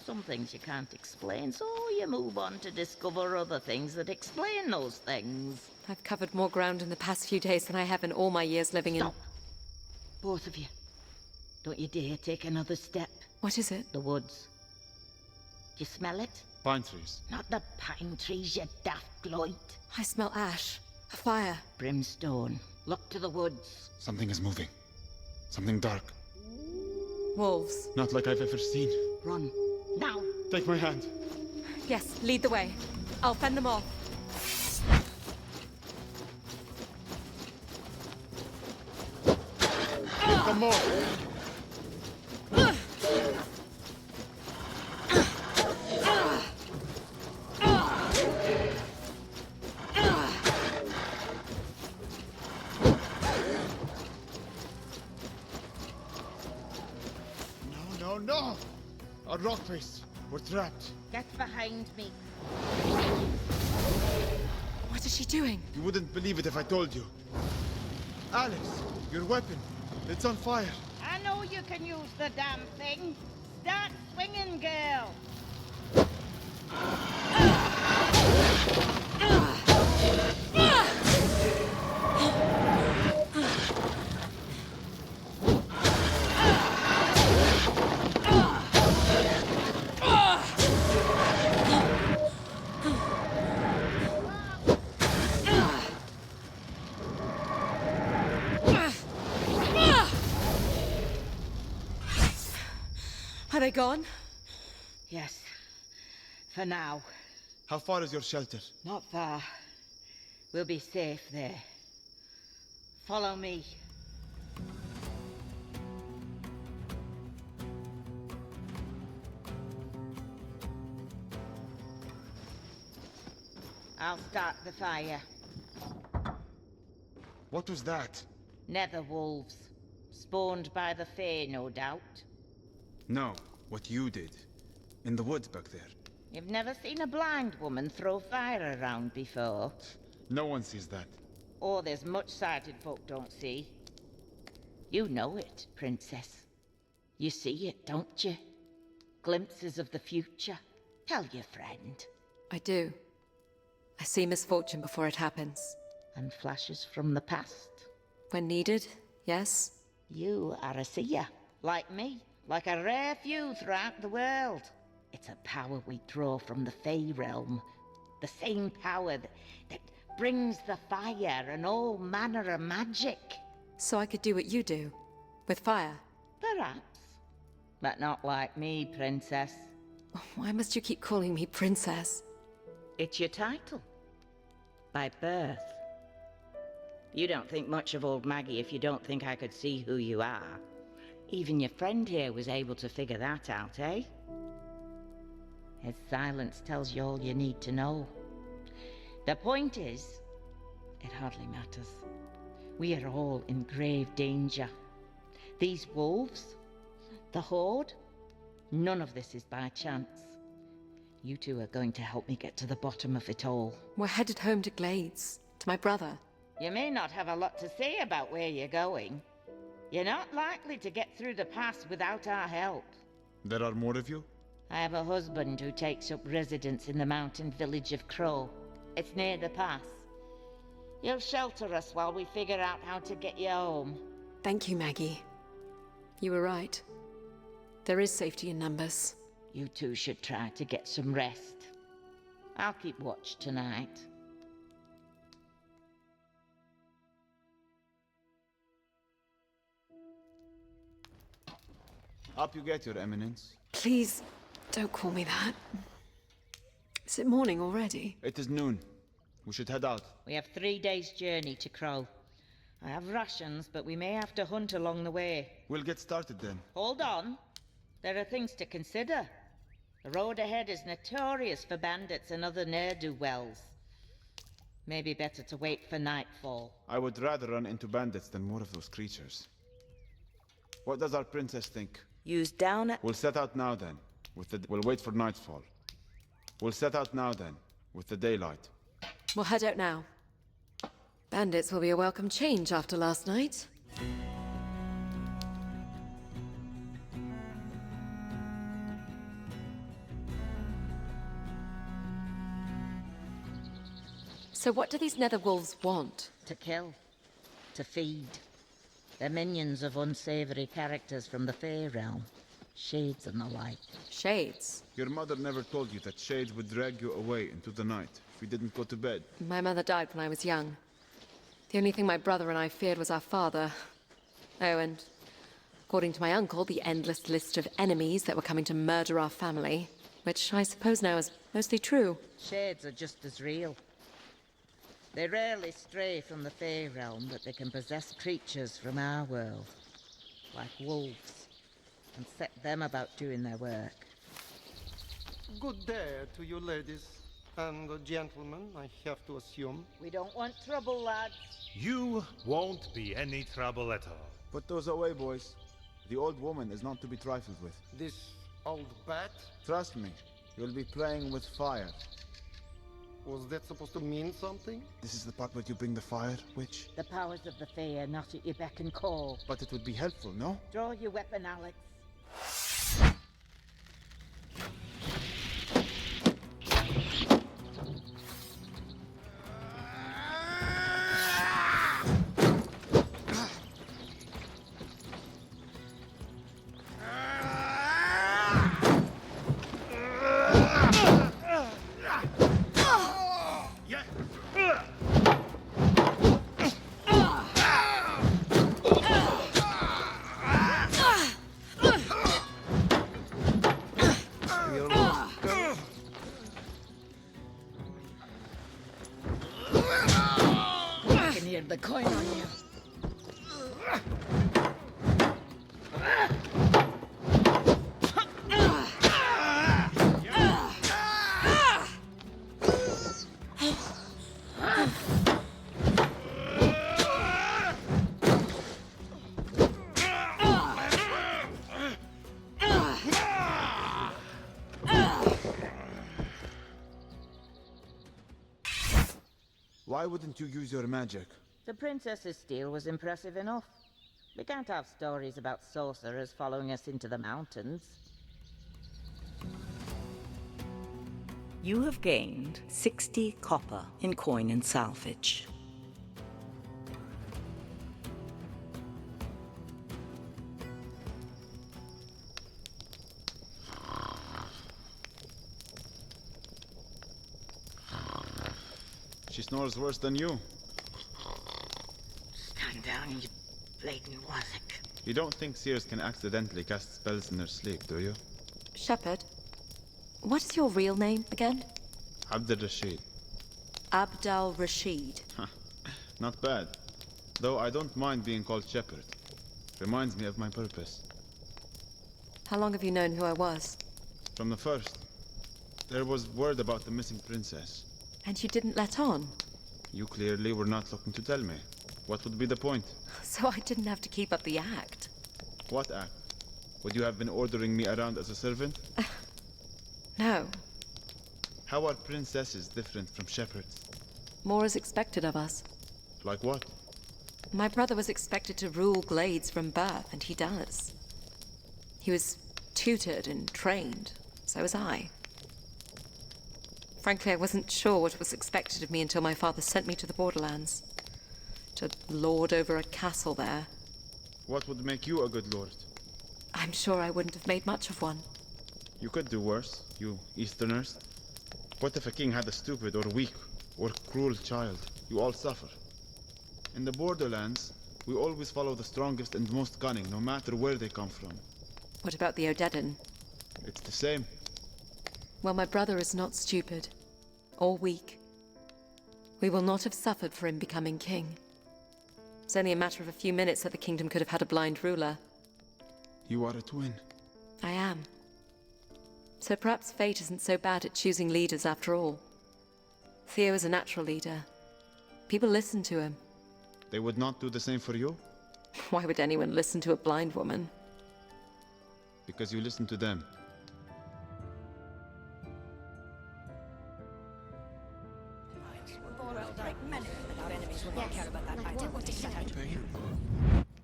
Some things you can't explain, so you move on to discover other things that explain those things. I've covered more ground in the past few days than I have in all my years living in... Stop. Both of you. Don't you dare take another step. What is it? The woods. Do you smell it? Pine trees. Not the pine trees, you daft gloit. I smell ash. A fire. Brimstone. Look to the woods. Something is moving. Something dark. Wolves. Not like I've ever seen. Run. Now. Take my hand. Yes, lead the way. I'll fend them off. Come more. No! Our rock face! We're trapped. Get behind me. What is she doing? You wouldn't believe it if I told you. Alex, your weapon. It's on fire. I know you can use the damn thing. Start swinging, girl. Are they gone? Yes. For now. How far is your shelter? Not far. We'll be safe there. Follow me. I'll start the fire. What was that? Nether wolves. Spawned by the Fae, no doubt. No, what you did. In the woods back there. You've never seen a blind woman throw fire around before? No one sees that. Oh, there's much sighted folk don't see. You know it, Princess. You see it, don't you? glimpses of the future. Tell your friend. I do. I see misfortune before it happens. And flashes from the past. When needed, yes. You are a seer, like me, like a rare few throughout the world. It's a power we draw from the Fey realm. The same power that brings the fire and all manner of magic. So I could do what you do, with fire? Perhaps. But not like me, Princess. Why must you keep calling me Princess? It's your title. By birth. You don't think much of old Maggie if you don't think I could see who you are. Even your friend here was able to figure that out, eh? His silence tells you all you need to know. The point is, it hardly matters. We are all in grave danger. These wolves, the Horde, none of this is by chance. You two are going to help me get to the bottom of it all. We're headed home to Glades, to my brother. You may not have a lot to say about where you're going. You're not likely to get through the pass without our help. There are more of you? I have a husband who takes up residence in the mountain village of Crow. It's near the pass. You'll shelter us while we figure out how to get you home. Thank you, Maggie. You were right. There is safety in numbers. You two should try to get some rest. I'll keep watch tonight. Up you get, Your Eminence. Please, don't call me that. Is it morning already? It is noon. We should head out. We have 3 days' journey to Crow. I have rations, but we may have to hunt along the way. We'll get started then. Hold on. There are things to consider. The road ahead is notorious for bandits and other ne'er-do-wells. Maybe better to wait for nightfall. I would rather run into bandits than more of those creatures. What does our princess think? Use down at... We'll set out now then. We'll wait for nightfall. We'll set out now then, with the daylight. We'll head out now. Bandits will be a welcome change after last night. So what do these nether wolves want? To kill. To feed. They're minions of unsavory characters from the Fey realm. Shades and the like. Shades? Your mother never told you that shades would drag you away into the night if you didn't go to bed. My mother died when I was young. The only thing my brother and I feared was our father. Oh, and according to my uncle, the endless list of enemies that were coming to murder our family, which I suppose now is mostly true. Shades are just as real. They rarely stray from the Fey realm, but they can possess creatures from our world, like wolves, and set them about doing their work. Good day to you ladies and gentlemen, I have to assume. We don't want trouble, lads. You won't be any trouble at all. Put those away, boys. The old woman is not to be trifled with. This old bat? Trust me, you'll be playing with fire. Was that supposed to mean something? This is the part where you bring the fire, witch? The powers of the Fae are not at your beck and call. But it would be helpful, no? Draw your weapon, Alex. The coin on you. Why wouldn't you use your magic? The princess's steel was impressive enough. We can't have stories about sorcerers following us into the mountains. You have gained 60 copper in coin and salvage. She snores worse than you. Stand down, you blatant wazzock. You don't think seers can accidentally cast spells in their sleep, do you? Shepherd, what is your real name again? Abd al-Rashid. Abdal Rashid. Not bad. Though I don't mind being called Shepherd. Reminds me of my purpose. How long have you known who I was? From the first. There was word about the missing princess. And you didn't let on? You clearly were not looking to tell me. What would be the point? So I didn't have to keep up the act. What act? Would you have been ordering me around as a servant? No. How are princesses different from shepherds? More is expected of us. Like what? My brother was expected to rule glades from birth, and he does. He was tutored and trained, so was I. Frankly, I wasn't sure what was expected of me until my father sent me to the borderlands. To lord over a castle there. What would make you a good lord? I'm sure I wouldn't have made much of one. You could do worse, you Easterners. What if a king had a stupid or weak or cruel child? You all suffer. In the borderlands, we always follow the strongest and most cunning, no matter where they come from. What about the Odedan? It's the same. Well, my brother is not stupid. Or weak. We will not have suffered for him becoming king. It's only a matter of a few minutes that the kingdom could have had a blind ruler. You are a twin. I am. So perhaps fate isn't so bad at choosing leaders after all. Theo is a natural leader. People listen to him. They would not do the same for you? Why would anyone listen to a blind woman? Because you listen to them.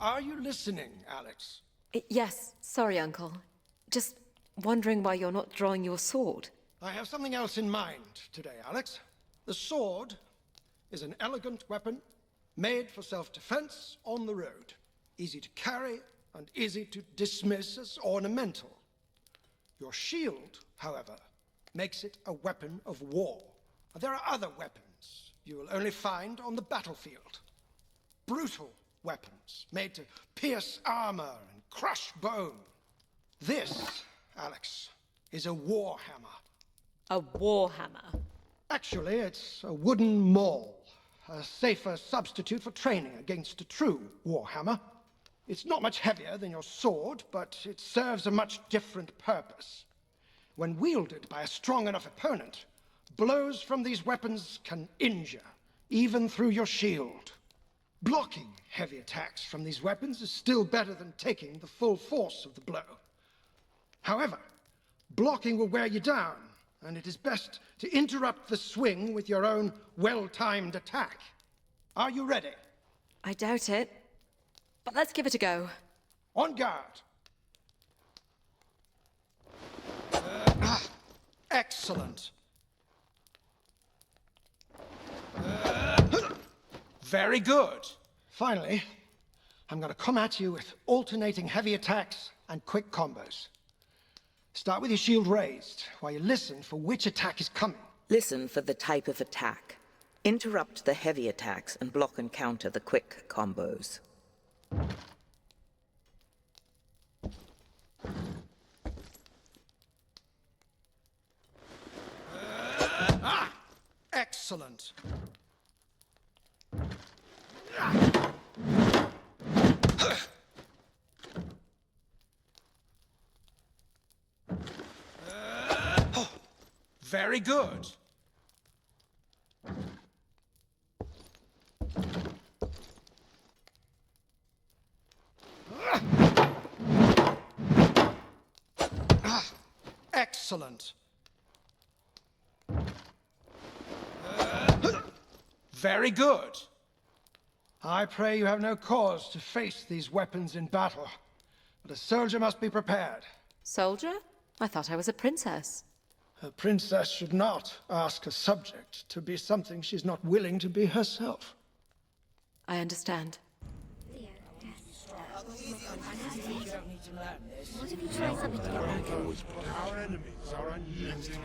Are you listening, Alex? Yes, sorry, Uncle. Just wondering why you're not drawing your sword. I have something else in mind today, Alex. The sword is an elegant weapon made for self-defense on the road. Easy to carry and easy to dismiss as ornamental. Your shield, however, makes it a weapon of war. There are other weapons you will only find on the battlefield. Brutal weapons made to pierce armor and crush bone. This, Alex, is a warhammer. A warhammer? Actually, it's a wooden maul, a safer substitute for training against a true warhammer. It's not much heavier than your sword, but it serves a much different purpose. When wielded by a strong enough opponent, blows from these weapons can injure, even through your shield. Blocking heavy attacks from these weapons is still better than taking the full force of the blow. However, blocking will wear you down, and it is best to interrupt the swing with your own well-timed attack. Are you ready? I doubt it, but let's give it a go. On guard. Excellent. Very good. Finally, I'm going to come at you with alternating heavy attacks and quick combos. Start with your shield raised, while you listen for which attack is coming. Listen for the type of attack. Interrupt the heavy attacks and block and counter the quick combos. Excellent. Very good. Excellent. Very good. I pray you have no cause to face these weapons in battle, but a soldier must be prepared. Soldier? I thought I was a princess. A princess should not ask a subject to be something she's not willing to be herself. I understand. What if you try something to get back? Our enemies are unyielding.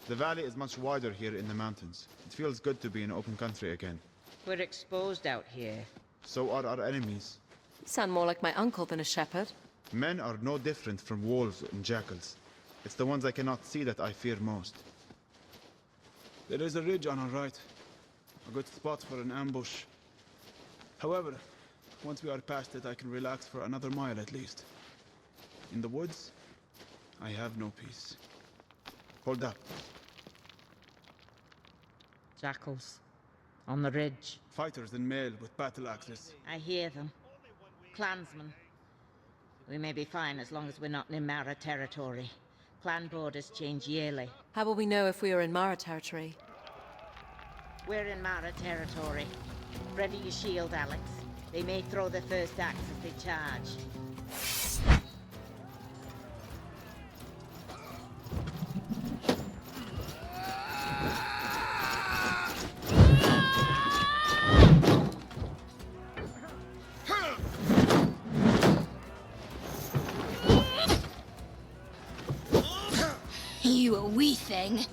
The valley is much wider here in the mountains. It feels good to be in open country again. We're exposed out here. So are our enemies. You sound more like my uncle than a shepherd. Men are no different from wolves and jackals. It's the ones I cannot see that I fear most. There is a ridge on our right. A good spot for an ambush. However, once we are past it, I can relax for another mile at least. In the woods, I have no peace. Hold up. Jackals. On the ridge. Fighters in mail with battle axes. I hear them. Clansmen. We may be fine as long as we're not in Mara territory. Clan borders change yearly. How will we know if we are in Mara territory? We're in Mara territory. Ready your shield, Alex. They may throw the first axe as they charge. You a wee thing.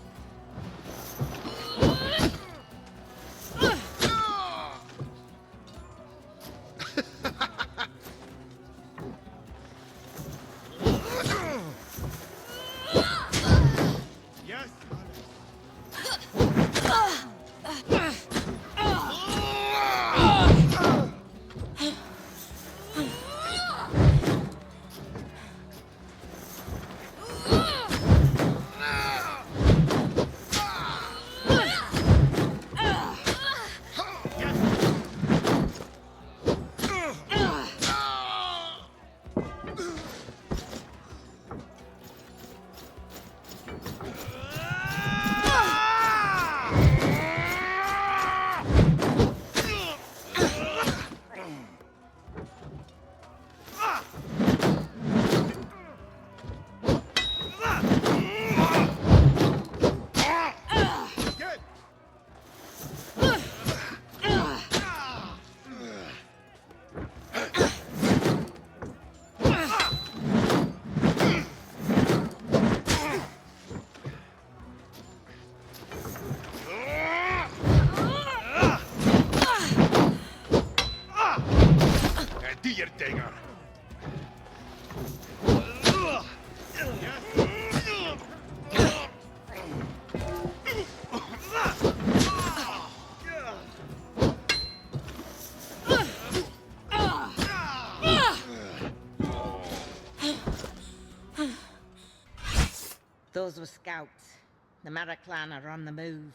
Those were scouts. The Mara clan are on the move.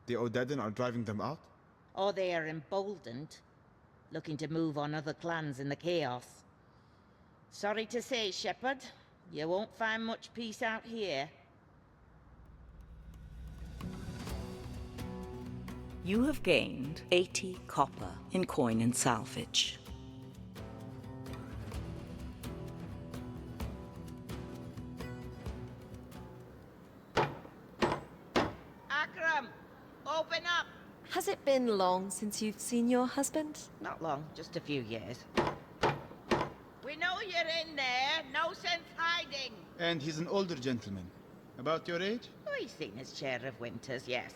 The Odedan are driving them out? Or they are emboldened, looking to move on other clans in the chaos. Sorry to say, Shepherd, you won't find much peace out here. You have gained 80 copper in coin and salvage. Akram, open up! Has it been long since you've seen your husband? Not long, just a few years. We know you're in there. No sense hiding. And he's an older gentleman. About your age? Oh, he's seen his share of winters, yes.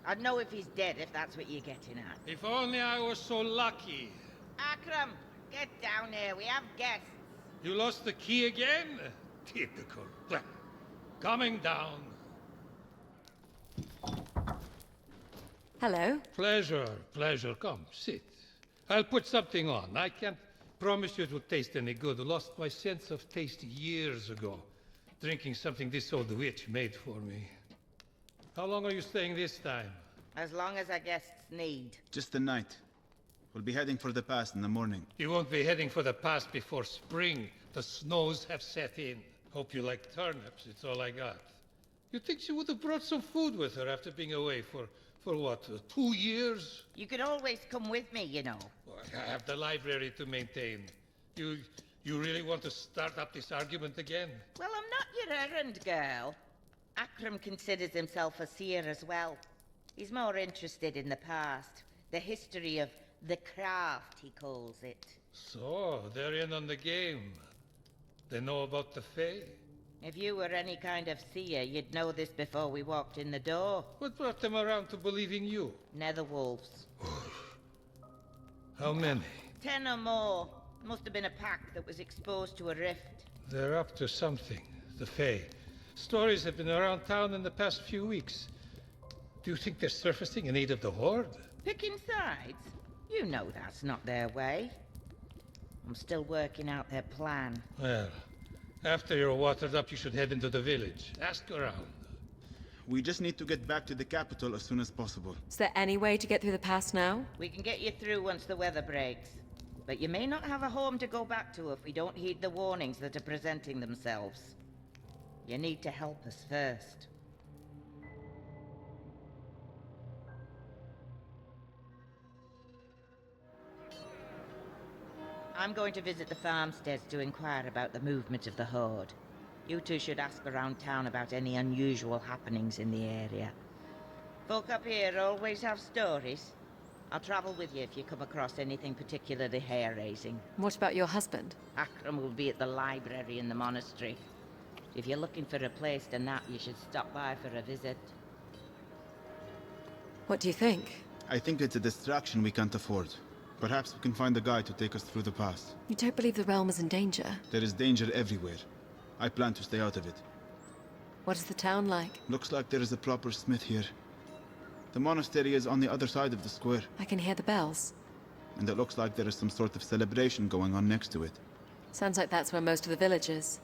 I'd know if he's dead, if that's what you're getting at. If only I was so lucky. Akram, get down here. We have guests. You lost the key again? Typical. Coming down. Hello. Pleasure, pleasure. Come, sit. I'll put something on. I can't promise you it will taste any good. I lost my sense of taste years ago, drinking something this old witch made for me. How long are you staying this time? As long as our guests need. Just the night. We'll be heading for the pass in the morning. You won't be heading for the pass before spring. The snows have set in. Hope you like turnips. It's all I got. You'd think she would have brought some food with her after being away for what, 2 years? You can always come with me, you know. Well, I have the library to maintain. You You really want to start up this argument again? Well, I'm not your errand girl. Akram considers himself a seer as well. He's more interested in the past, the history of the craft, he calls it. So, they're in on the game. They know about the Fae? If you were any kind of seer, you'd know this before we walked in the door. What brought them around to believing you? Netherwolves. How many? 10 or more. Must have been a pack that was exposed to a rift. They're up to something. The Fae. Stories have been around town in the past few weeks. Do you think they're surfacing in aid of the Horde? Picking sides? You know that's not their way. I'm still working out their plan. Well, after you're watered up, you should head into the village. Ask around. We just need to get back to the capital as soon as possible. Is there any way to get through the pass now? We can get you through once the weather breaks. But you may not have a home to go back to if we don't heed the warnings that are presenting themselves. You need to help us first. I'm going to visit the farmsteads to inquire about the movement of the Horde. You two should ask around town about any unusual happenings in the area. Folk up here always have stories. I'll travel with you if you come across anything particularly hair-raising. What about your husband? Akram will be at the library in the monastery. If you're looking for a place to nap, you should stop by for a visit. What do you think? I think it's a distraction we can't afford. Perhaps we can find a guide to take us through the past. You don't believe the realm is in danger? There is danger everywhere. I plan to stay out of it. What is the town like? Looks like there is a proper smith here. The monastery is on the other side of the square. I can hear the bells. And it looks like there is some sort of celebration going on next to it. Sounds like that's where most of the village is.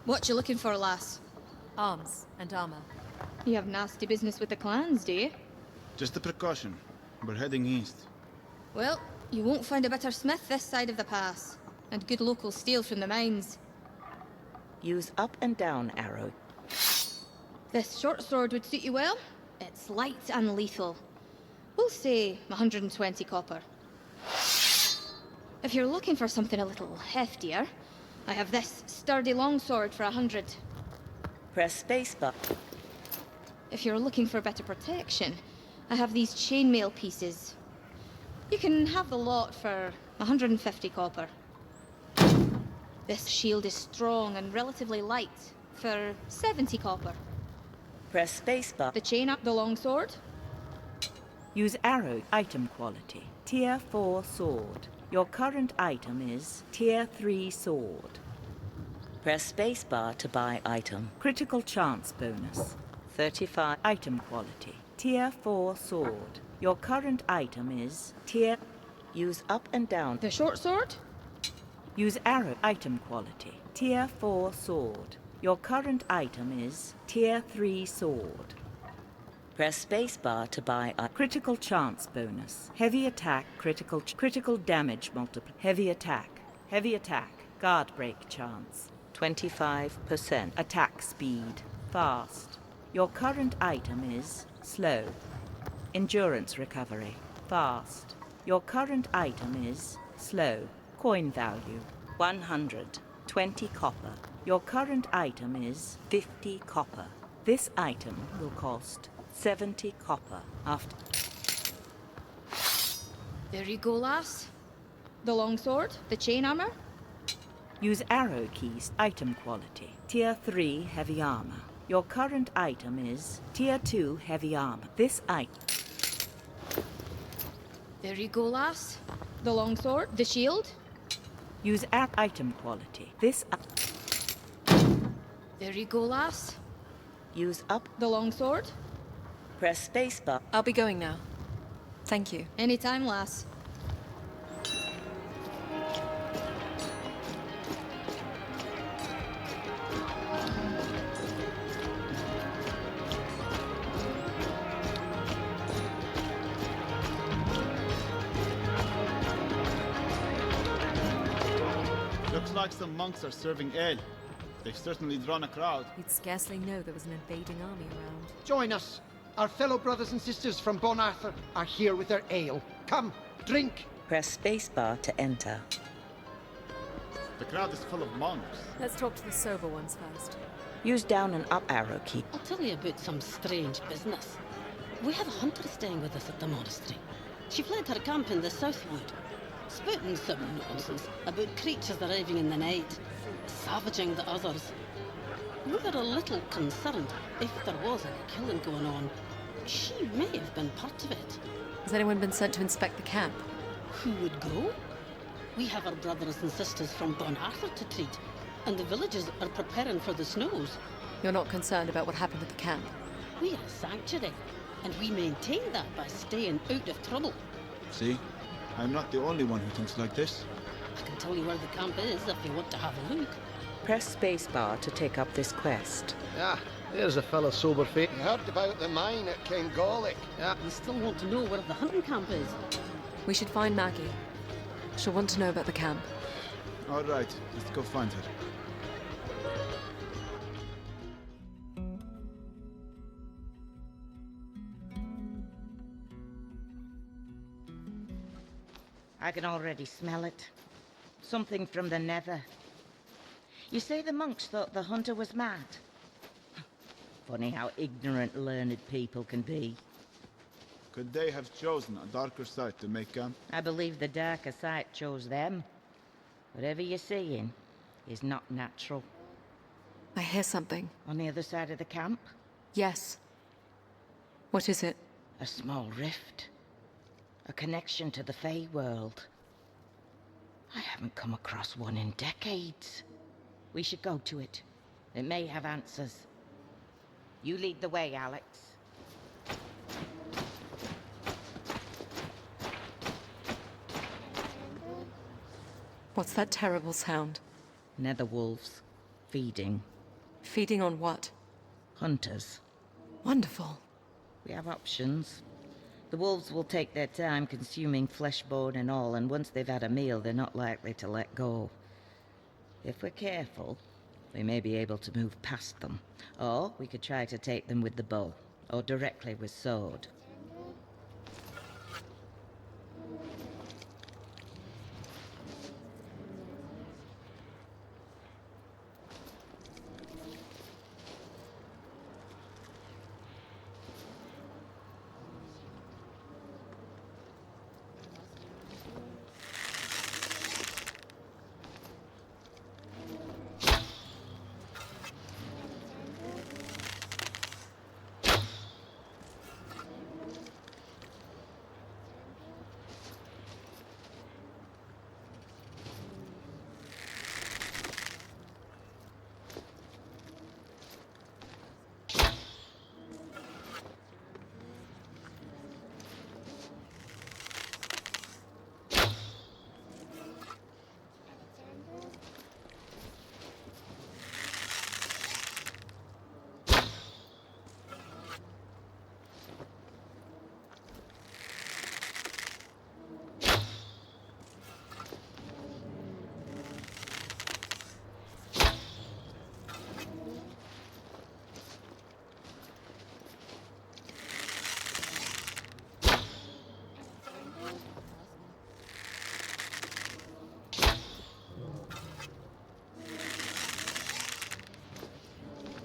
What you looking for, lass? Arms and armor. You have nasty business with the clans, do you? Just a precaution. We're heading east. Well, you won't find a better smith this side of the pass. And good local steel from the mines. Use up and down arrow. This short sword would suit you well. It's light and lethal. We'll say 120 copper. If you're looking for something a little heftier, I have this sturdy longsword for 100. Press spacebar. If you're looking for better protection, I have these chainmail pieces. You can have the lot for 150 copper. This shield is strong and relatively light for 70 copper. Press spacebar. The chain up the longsword. Use arrow item quality. Tier 4 sword. Your current item is Tier 3 sword. Press spacebar to buy item. Critical chance bonus. 35 item quality. Tier 4 sword. Your current item is Tier... Use up and down. The short sword? Use arrow item quality. Tier 4 sword. Your current item is Tier 3 sword. Press spacebar to buy a critical chance bonus. Heavy attack, critical damage multiple. Heavy attack, guard break chance. 25%. Attack speed, fast. Your current item is slow. Endurance recovery, fast. Your current item is slow. Coin value, 100. 20 copper. Your current item is 50 copper. This item will cost 70 copper after... There you go, lass. The longsword, the chain armor. Use arrow keys. Item quality. Tier 3 heavy armor. Your current item is Tier 2 heavy armor. This item... There you go, lass. The longsword, the shield. Use item quality. This... There you go, lass. Use up... The longsword. Press spacebar. I'll be going now. Thank you. Anytime, lass. Looks like some monks are serving ale. They've certainly drawn a crowd. You'd scarcely know there was an invading army around. Join us. Our fellow brothers and sisters from Bon Arthur are here with their ale. Come, drink. Press spacebar to enter. The crowd is full of monks. Let's talk to the sober ones first. Use down and up arrow key. I'll tell you about some strange business. We have a hunter staying with us at the monastery. She fled her camp in the Southwood, spouting some nonsense about creatures arriving in the night, savaging the others. We were a little concerned if there was any killing going on. She may have been part of it. Has anyone been sent to inspect the camp? Who would go? We have our brothers and sisters from Bon Arthur to treat, and the villagers are preparing for the snows. You're not concerned about what happened at the camp? We are a sanctuary, and we maintain that by staying out of trouble. See? I'm not the only one who thinks like this. I can tell you where the camp is if you want to have a look. Press spacebar to take up this quest. Ah, there's a fella sober face. You heard about the mine at Kengolic. Yeah. You still want to know where the hunting camp is? We should find Maggie. She'll want to know about the camp. All right, let's go find her. I can already smell it. Something from the nether. You say the monks thought the hunter was mad? Funny how ignorant learned people can be. Could they have chosen a darker site to make camp? I believe the darker side chose them. Whatever you're seeing is not natural. I hear something. On the other side of the camp? Yes. What is it? A small rift. A connection to the Fey world. I haven't come across one in decades. We should go to it. It may have answers. You lead the way, Alex. What's that terrible sound? Nether wolves. Feeding. Feeding on what? Hunters. Wonderful. We have options. The wolves will take their time consuming flesh, bone and all, and once they've had a meal, they're not likely to let go. If we're careful, we may be able to move past them. Or we could try to take them with the bow, or directly with sword.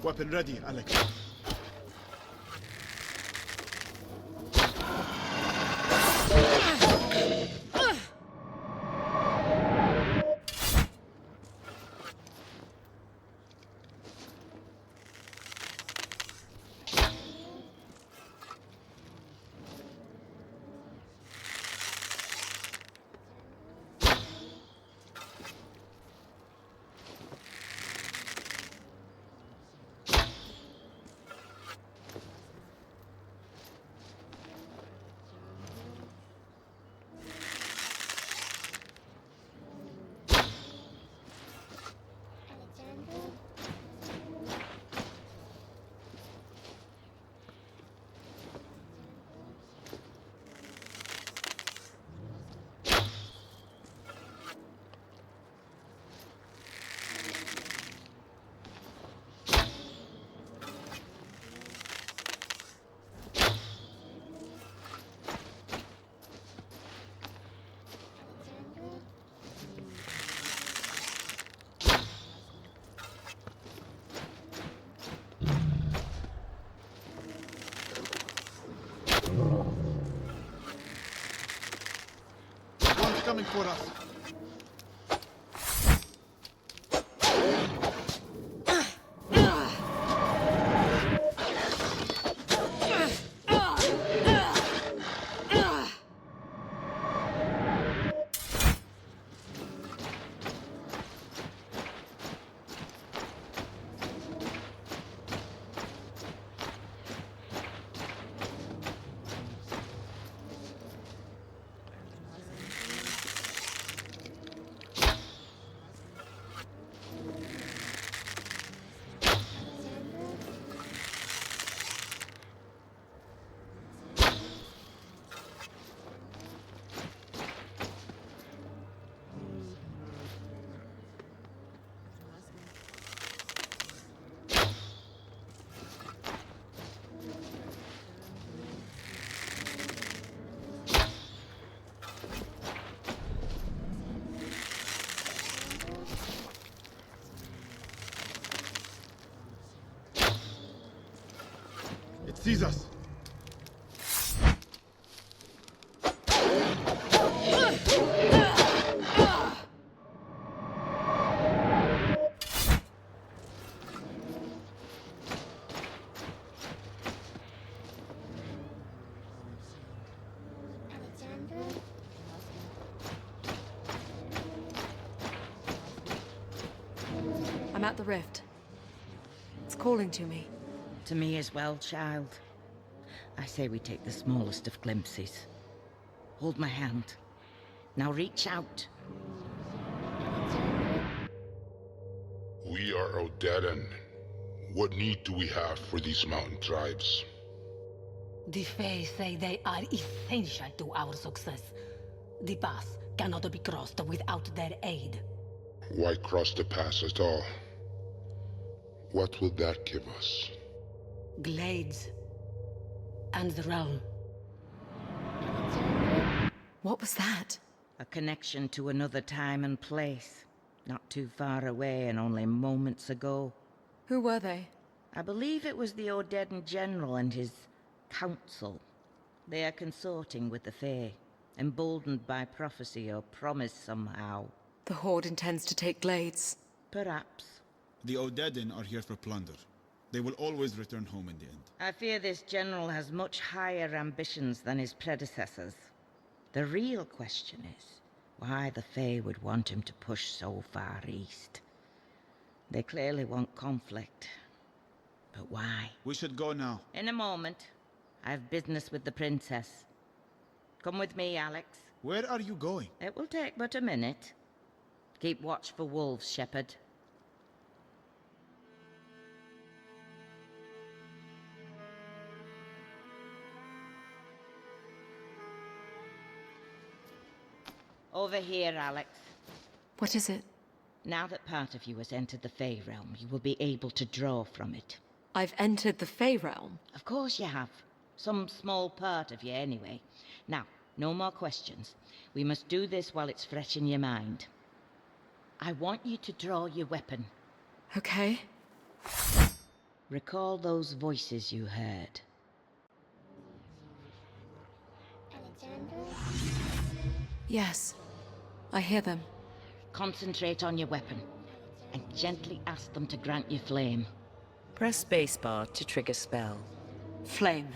Weapon ready, Alex. coming for us. It sees us. I'm at the rift. It's calling to me. To me as well, child. I say we take the smallest of glimpses. Hold my hand. Now reach out. We are Odedan. What need do we have for these mountain tribes? The Fae say they are essential to our success. The pass cannot be crossed without their aid. Why cross the pass at all? What will that give us? Glades. And the realm. What was that? A connection to another time and place. Not too far away and only moments ago. Who were they? I believe it was the Odedan General and his council. They are consorting with the Fae, emboldened by prophecy or promise somehow. The Horde intends to take Glades. Perhaps. The Odedan are here for plunder. They will always return home in the end. I fear this general has much higher ambitions than his predecessors. The real question is why the Fae would want him to push so far east. They clearly want conflict. But why? We should go now. In a moment. I have business with the princess. Come with me, Alex. Where are you going? It will take but a minute. Keep watch for wolves, Shepherd. Over here, Alex. What is it? Now that part of you has entered the Fae realm, you will be able to draw from it. I've entered the Fae realm? Of course you have. Some small part of you, anyway. Now, no more questions. We must do this while it's fresh in your mind. I want you to draw your weapon. Okay. Recall those voices you heard. Yes. I hear them. Concentrate on your weapon, and gently ask them to grant you flame. Press spacebar to trigger spell. Flame.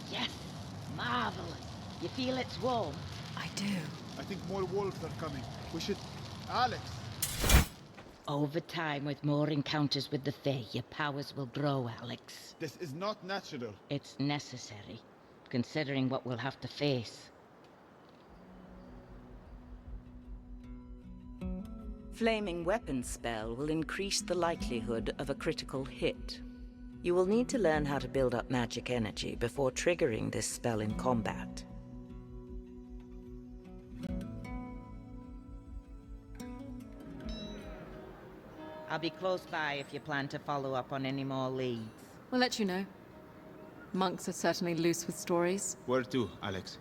Yes! Marvelous! You feel it's warm? I do. I think more wolves are coming. We should... Alex! Over time, with more encounters with the Fae, your powers will grow, Alex. This is not natural. It's necessary, considering what we'll have to face. Flaming weapon spell will increase the likelihood of a critical hit. You will need to learn how to build up magic energy before triggering this spell in combat. I'll be close by if you plan to follow up on any more leads. We'll let you know. Monks are certainly loose with stories. Where to, Alex?